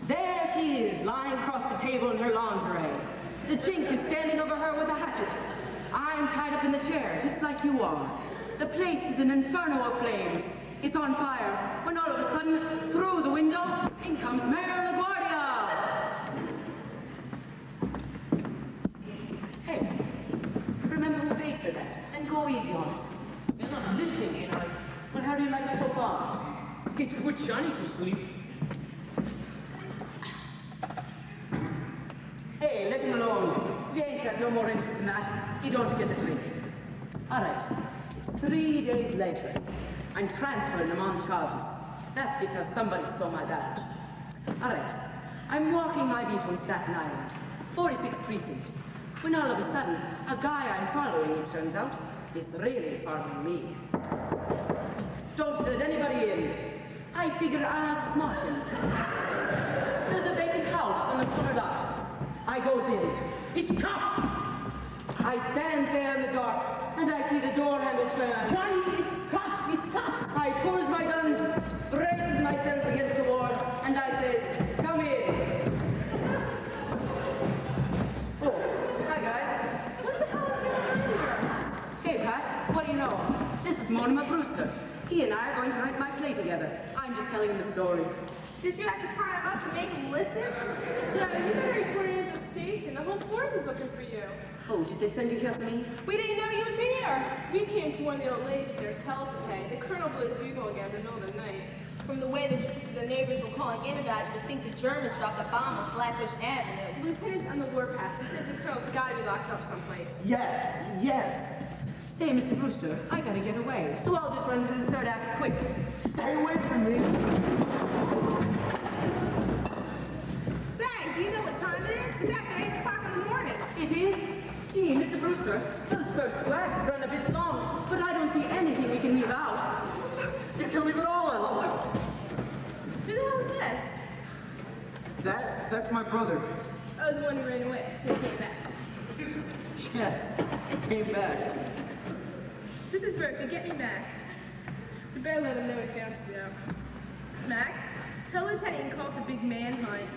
There she is, lying across the table in her lingerie. The chink is standing over her with a hatchet. I'm tied up in the chair, just like you are. The place is an inferno of flames. It's on fire, when all of a sudden, through the window, in comes Mayor LaGuardia. Hey, remember who paid for that, and go easy on it. Well, I'm listening, ain't I? Well, how do you like it so far? It's put Johnny to sleep. Hey, let him alone. If you ain't got no more interest in that, you don't get a drink. All right. 3 days later, I'm transferring them on charges. That's because somebody stole my badge. All right. I'm walking my beat on Staten Island, 46th Precinct, when all of a sudden, a guy I'm following, it turns out, is really following me. Don't let anybody in. I figure I'll outsmart him. There's a vacant house on the corner lot. I goes in. It's cops! I stand there in the dark, and I see the door handle turn. Johnny, it's cops! It's cops! I pulls my guns, braces myself against the wall, and I says, come in. Oh, hi guys. What the hell is going on here? Hey Pat, what do you know? This is Mortimer Brewster. He and I are going to write my play together. I'm just telling him the story. Did you have to tie him up to make him listen? Jeff, you better report it at the station. The whole force is looking for you. Oh, did they send you here for me? We didn't know you was here. We came to one of the old ladies there to tell us to pay. The colonel blew his bugle again in the middle of the night. From the way the neighbors were calling in about it, you would think the Germans dropped a bomb on Flatbush Avenue. Lieutenant's on the warpath. He says the colonel's got to be locked up someplace. Yes, yes. Say, Mr. Brewster, I gotta get away, so I'll just run through the third act quick. Stay away from me. Say, do you know what time it is? It's after 8 o'clock in the morning. It is? Gee, Mr. Brewster, those first two acts run a bit long, but I don't see anything we can leave out. You can't leave it all out. Who the hell is this? That's my brother. Oh, the one who ran away. So he came back. Yes, came back. This is Bertha. Get me Mac. We better let him know we found you, Joe. Mac, tell Lieutenant you can call it the big manhunt.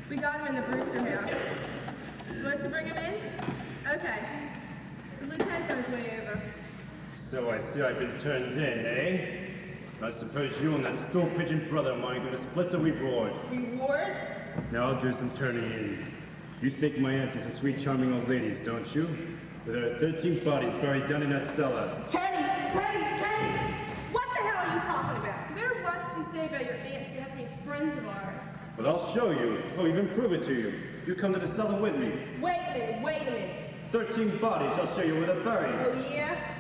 We got him in the Brewster house. You want us to bring him in? Okay. The lieutenant's on his way over. So I see I've been turned in, eh? I suppose you and that stool pigeon brother of mine are going to split the reward. Reward? Now I'll do some turning in. You think my aunties are sweet, charming old ladies, don't you? But there are 13 bodies buried down in that cellar. Teddy! What the hell are you talking about? There, what did you say about your aunts? You have to be friends of ours. But I'll show you. I'll even prove it to you. You come to the cellar with me. Wait a minute. 13 bodies, I'll show you where they're buried. Oh, yeah?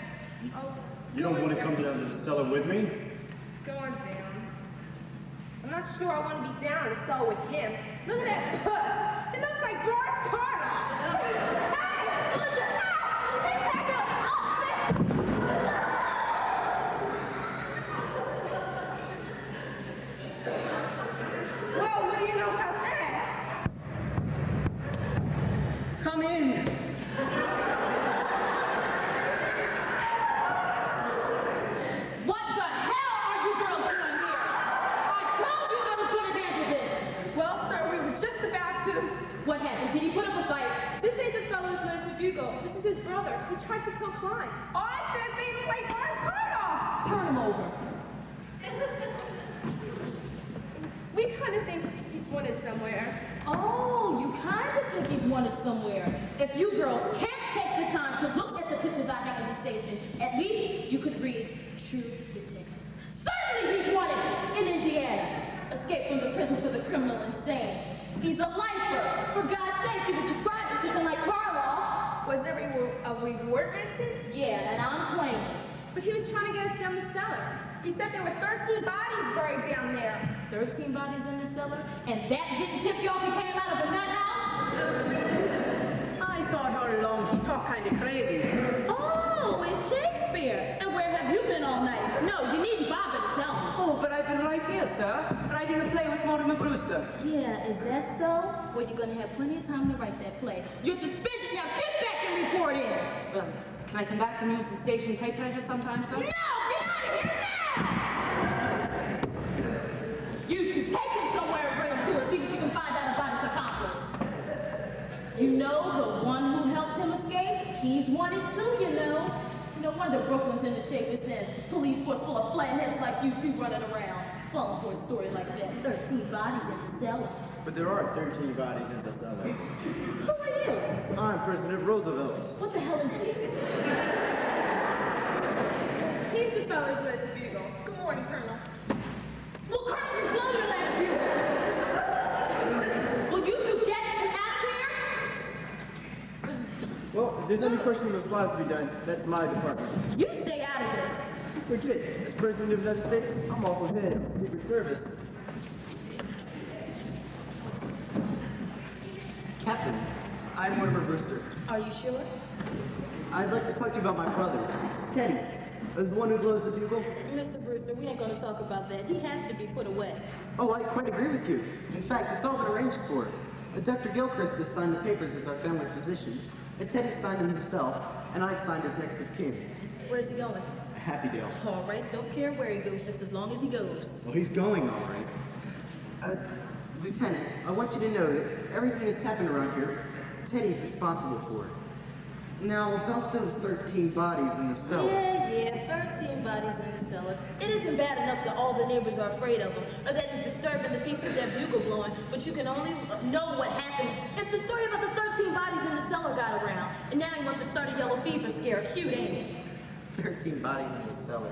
Oh, You don't want to down. come down to the cellar with me? Going down. I'm not sure I want to be down in a cell with him. Look at that puss. It looks like George Carter. Hey, look at that. He's like Whoa, what do you know about that? Come in. What the hell are you girls doing here? I told you I was going to handle this. Well, sir, we were just about to. What happened? Did he put up a fight? This ain't the fellow who lives with Bugle. This is his brother. He tried to kill Klein. Oh, I said they look like George Carter. Turn him over. We kind of think he's wanted somewhere. Oh, you kind of think he's wanted somewhere. If you girls can't take the time to look at the pictures I have in the station, at least you could read True Detective. Certainly he's wanted in Indiana. Escaped from the prison for the criminal insane. He's a lifer. For God's sake, he was described as something like Carlisle. Was there a reward mentioned? Yeah, and I'm claiming. But he was trying to get us down the cellar. He said there were 13 bodies buried down there. 13 bodies in the cellar, and that didn't tip you off he came out of a nut house? I thought all along he talked kind of crazy. Oh, it's Shakespeare. And where have you been all night? No, you needn't bother to tell me. Oh, but I've been right here, sir. Writing a play with Mortimer Brewster. Yeah, is that so? Well, you're gonna have plenty of time to write that play. You're suspended now. Get back and report in. Well, can I come back and use the station typewriter sometime, sir? No, get out of here now! You should take him somewhere and bring him to us. See what you can find out about his accomplice. You know, the one who helped him escape, he's wanted too, you know. No wonder Brooklyn's in the shape it's in. Police force full of flatheads like you two running around. Falling for a story like that. 13 bodies in the cellar. But there are 13 bodies in the cellar. Who are you? I'm President Roosevelt. What the hell is this? He's the fellow who lives with Bugle. Good morning, Colonel. Well, Colonel, you blow your last bugle. Will you two get him out here? Well, if there's any questioning of supplies to be done, that's my department. You stay out of this. Forget, as President of the United States, I'm also head of the Secret Service. Captain, I'm Mortimer Brewster. Are you sure? I'd like to talk to you about my brother, Teddy. The one who blows the bugle. Mr. Brewster, we ain't gonna talk about that. He has to be put away. Oh, I quite agree with you. In fact, it's all been arranged for. Dr. Gilchrist has signed the papers as our family physician. Teddy signed them himself, and I signed as next of kin. Where's he going? Happydale. All right, don't care where he goes, just as long as he goes. Well, he's going all right. Lieutenant, I want you to know that everything that's happened around here, Teddy's responsible for it. Now, about those 13 bodies in the cellar. Yeah, 13 bodies in the cellar. It isn't bad enough that all the neighbors are afraid of him, or that he's disturbing the peace with their bugle blowing, but you can only know what happened if the story about the 13 bodies in the cellar got around. And now he wants to start a yellow fever scare. Cute, ain't it? 13 bodies in the cellar.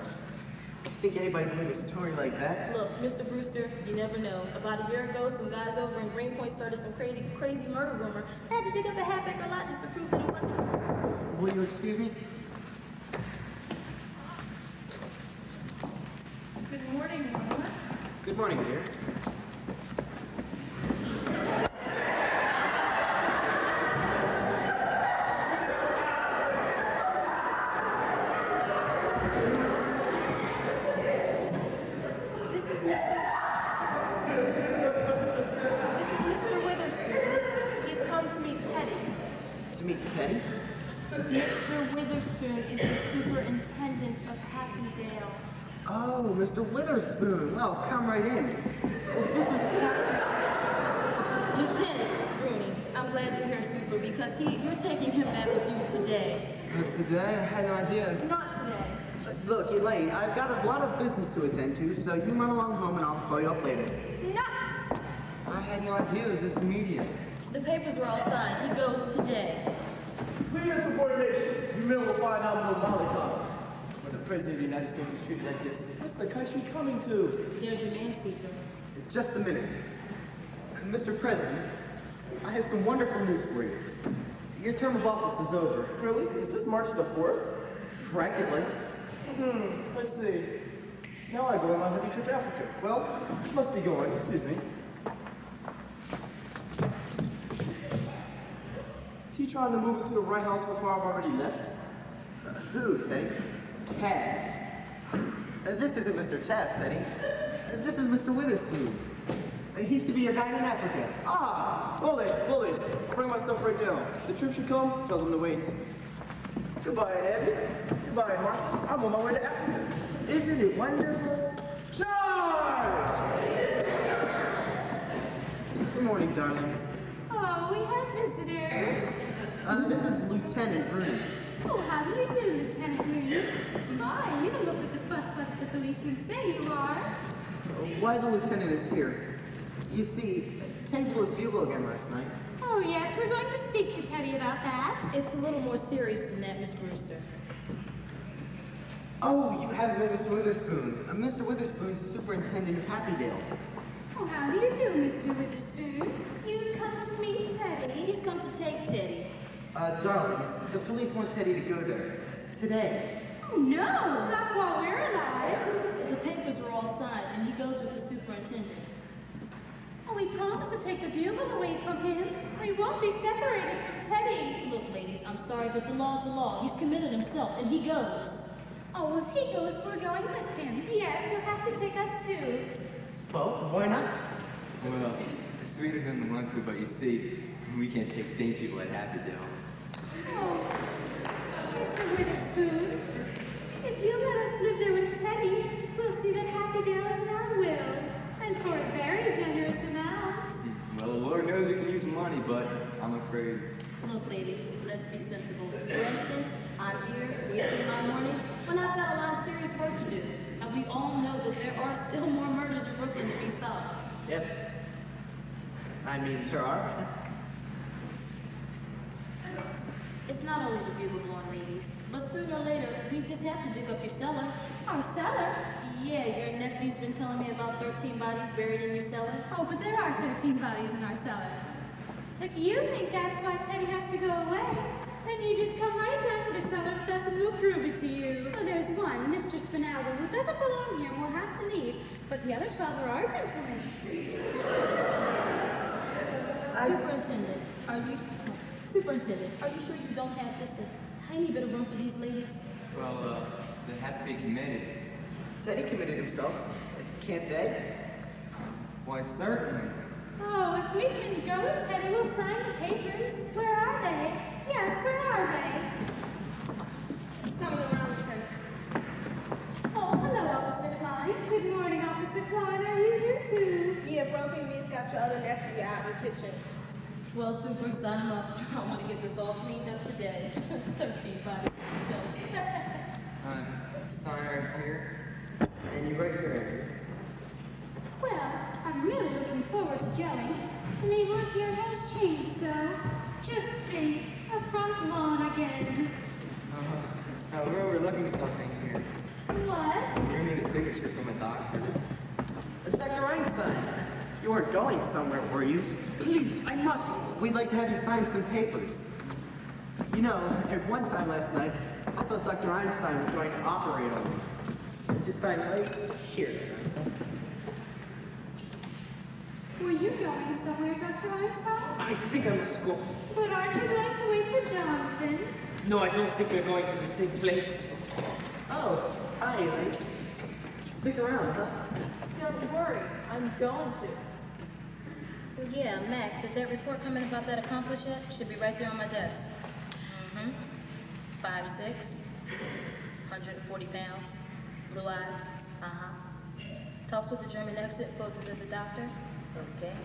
Think anybody would believe a story like that? Look, Mr. Brewster, you never know. About a year ago, some guys over in Greenpoint started some crazy murder rumor. I had to dig up a half-acre lot just to prove that it wasn't. Will you excuse me? Good morning, Mama. Good morning, dear. Mr. Witherspoon. He's come to meet Teddy. To meet Teddy? Mr. Witherspoon is the superintendent of Happydale. Oh, Mr. Witherspoon. Well, come right in. Lieutenant Rooney, I'm glad you're here, Super, because you're taking him back with you today. Today, I had no idea. Not today. Look, Elaine, I've got a lot of business to attend to, so you run along home and I'll call you up later. Not. I had no idea it was this immediate. The papers were all signed. He goes today. Clear insubordination. You men will find out no mollycoddle. When the President of the United States is treated like this, what's the country coming to? There's your man, Super. Just a minute. Mr. President, I have some wonderful news for you. Your term of office is over. Really? Is this March the 4th? Practically. Let's see. Now I go on my honey trip to Africa. Well, must be going. Excuse me. Is he trying to move into the right house before I've already left? Who, Teddy? Tad. This isn't Mr. Chaps, Teddy. This is Mr. Witherspoon. He used to be your guide in Africa. Ah! Bully! I'll bring my stuff right down. The troops should come, tell them to wait. Goodbye, Abby. Goodbye, Mark. I'm on my way to Africa. Isn't it wonderful? Charge! Good morning, darlings. Oh, we have visitors. This is Lieutenant Rooney. Oh, how do you do, Lieutenant Rooney? My, you don't look like the fuss the policemen say you are. Why the lieutenant is here? You see, Teddy blew his bugle again last night. Oh, yes, we're going to speak to Teddy about that. It's a little more serious than that, Miss Brewster. Oh, you haven't met Mr. Witherspoon. Mr. Witherspoon's the superintendent of Happydale. Oh, how do you do, Mr. Witherspoon? You've come to meet Teddy. He's come to take Teddy. Darlings, the police want Teddy to go there. Today. Oh, no, not while we're alive. The papers are all signed, and he goes with the superintendent. Oh, we promised to take the bugle away from him. We won't be separated from Teddy. Look, ladies, I'm sorry, but the law's the law. He's committed himself, and he goes. Oh, if he goes, we're going with him. Yes, you'll have to take us too. Well, why not? Well, it's sweeter than the monkey, but you see, we can't take state people at Happydale. Oh, Mr. Witherspoon, if you let us live there with Teddy, we'll see that Happydale is our will, and for a very generous amount. Well, the Lord knows you can use money, but I'm afraid. Look, ladies, let's be sensible. For instance, I'm here wasting my morning when I've got a lot of serious work to do. And we all know that there are still more murders in Brooklyn to be solved. Yep. I mean, there are. It's not only the bugle blowing, ladies, but sooner or later, we just have to dig up your cellar. Our cellar? Yeah, your nephew's been telling me about 13 bodies buried in your cellar. Oh, but there are 13 bodies in our cellar. If you think that's why Teddy has to go away, then you just come right down to the cellar with us and we'll prove it to you. Well, there's one, Mr. Spinazzo, who doesn't belong here and will have to leave, but the other 12 are our gentlemen. Superintendent, are you sure you don't have just a tiny bit of room for these ladies? Well, they have to be committed. Teddy committed himself. Can't they? Why, certainly. Oh, if we can go with Teddy, we'll sign the papers. Where are they? Yes, where are they? Coming around, Lieutenant. Oh, hello, Officer Klein. Good morning, Officer Klein. Are you here too? Yeah, Broken Meat's got your other nephew out in the kitchen. Well, Super, sign him up. I want to get this all cleaned up today. 13 bodies. Sign right here. And you right here, Andrew. Well, I'm really looking forward to going. The neighborhood here has changed so. Just think, a front lawn again. Now, we're overlooking something here. What? We're need a signature from a doctor. Dr. Einstein, you weren't going somewhere, were you? Please, I must. We'd like to have you sign some papers. You know, at one time last night, I thought Dr. Einstein was going to operate on me. Just sign right here. Were you going somewhere, Dr. Einstein? I think I must go. But aren't you going to wait for Jonathan? No, I don't think we're going to the same place. Oh, hi, Elaine. Stick around, huh? Don't worry, I'm going to. Yeah, Mac, did that report come in about that accomplice yet? Should be right there on my desk. 5'6", 140 pounds, blue eyes. Talks with the German exit, poses as a doctor. Okay.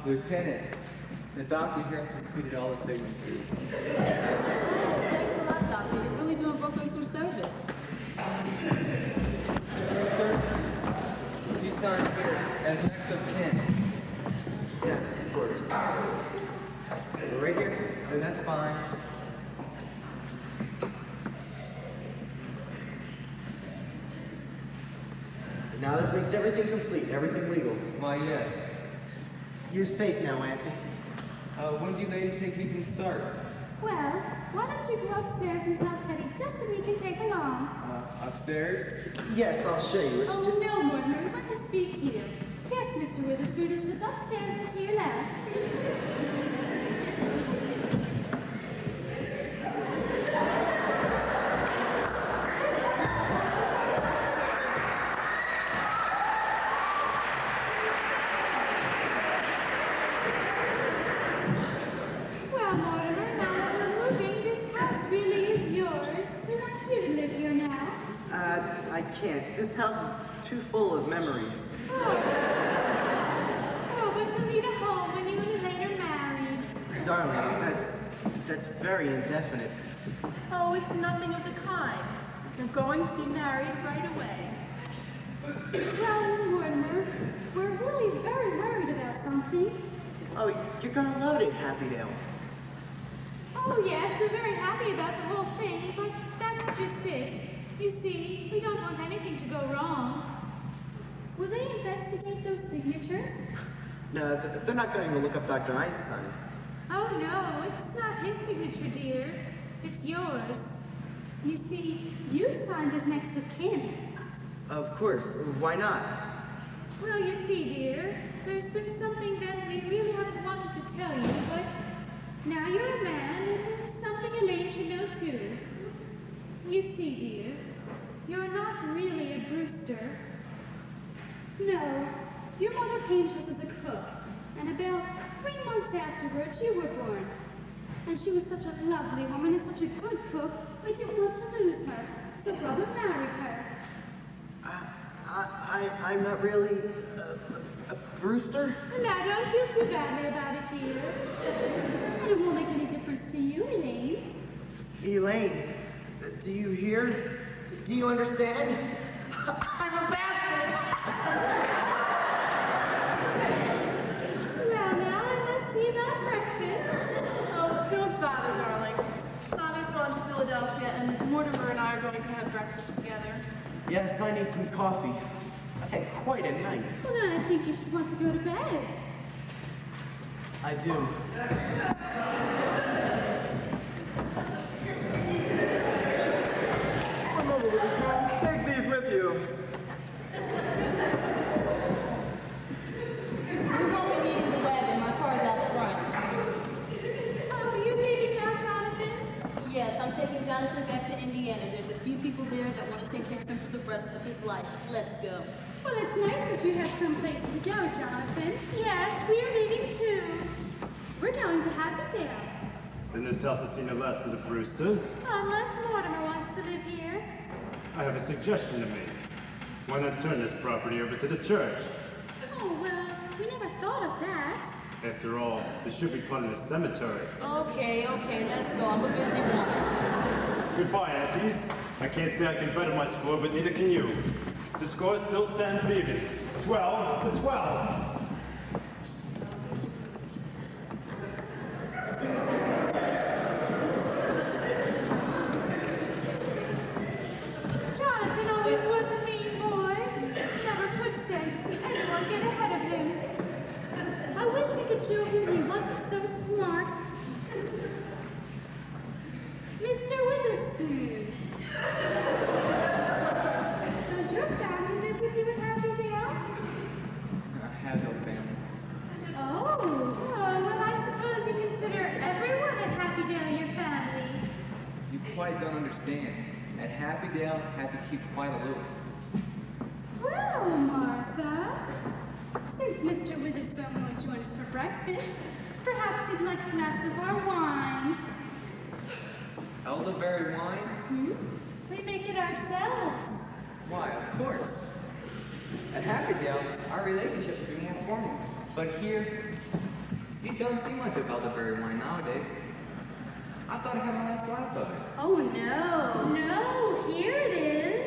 Lieutenant, the doctor here has completed all the signatures. Thanks a lot, doctor. You're really doing Brooklyn some service. Sir, you sign here as next of kin. Yes, of course. Right here? Then that's fine. Now this makes everything complete, everything legal. Why, yes. You're safe now, Auntie. When do you ladies think we can start? Well, why don't you go upstairs and tell Teddy just that we can take along? Upstairs? Yes, I'll show you. It's Oh, just... no, Mortimer, we'd like to speak to you. Yes, Mr. Witherspoon is just upstairs and to your left. Well, Mortimer, now that we're moving, this house really is yours. We want you to live here now. I can't. This house is too full of memories. Oh, but you'll need a home when you and Elaine are married. Darling, that's very indefinite. Oh, it's nothing of the kind. You're going to be married right away. Well, Mortimer, we're really very worried about something. Oh, you're gonna love it in Happydale. Oh, yes, we're very happy about the whole thing, but that's just it. You see, we don't want anything to go wrong. Will they investigate those signatures? No, they're not going to look up Dr. Einstein. Oh, no, it's not his signature, dear. It's yours. You see, you signed as next of kin. Of course. Why not? Well, you see, dear, there's been something that we really haven't wanted to tell you, but now you're a man, and it's something Elaine should know, too. You see, dear, you're not really a Brewster. No, your mother came to us as a cook, and about 3 months afterwards, you were born. And she was such a lovely woman and such a good cook, we didn't want to lose her, so Brother married her. I'm not really a Brewster. Now, don't feel too badly about it, dear. And it won't make any difference to you, Elaine. Elaine, do you hear? Do you understand? I'm a bastard! Well, now I must see about breakfast. Oh, don't bother, darling. Father's gone to Philadelphia, and Mortimer and I are going to have breakfast together. Yes, I need some coffee. I've had quite a night. Well, then I think you should want to go to bed. I do. Come over, Witherspoon. Take these with you. We won't be needing the wagon. My car's out front. Oh, are you leaving now, Jonathan? Yes, I'm taking Jonathan back to Indiana. There's a few people there that want to take care of him for the rest of his life. Let's go. Well, it's nice that you have some place to go, Jonathan. Yes, we're leaving too. We're going to Happydale. Then this house has seen the last of the Brewsters. Unless Mortimer wants to live here. I have a suggestion to make. Why not turn this property over to the church? Oh, well, we never thought of that. After all, this should be part of the cemetery. Okay, let's go. I'm a busy woman. Goodbye, aunties. I can't say I can better my score, but neither can you. The score still stands even. 12 to 12. Jonathan always was a mean boy. Never could stand to see anyone get ahead of him. I wish we could show him he wasn't so smart. Mr. Witherspoon. Does your family live with you in Happydale? I have no family. Oh, well, I suppose you consider everyone at Happydale your family. You quite don't understand. At Happydale, I had to keep quite aloof. Well, Martha, since Mr. Witherspoon won't join us for breakfast, perhaps you'd like a glass of our wine. Elderberry wine? We make it ourselves. Why, of course. At Happydale, our relationship would be more formal. But here, you don't see much of elderberry wine nowadays. I thought I had my last glass of it. Oh, no, here it is.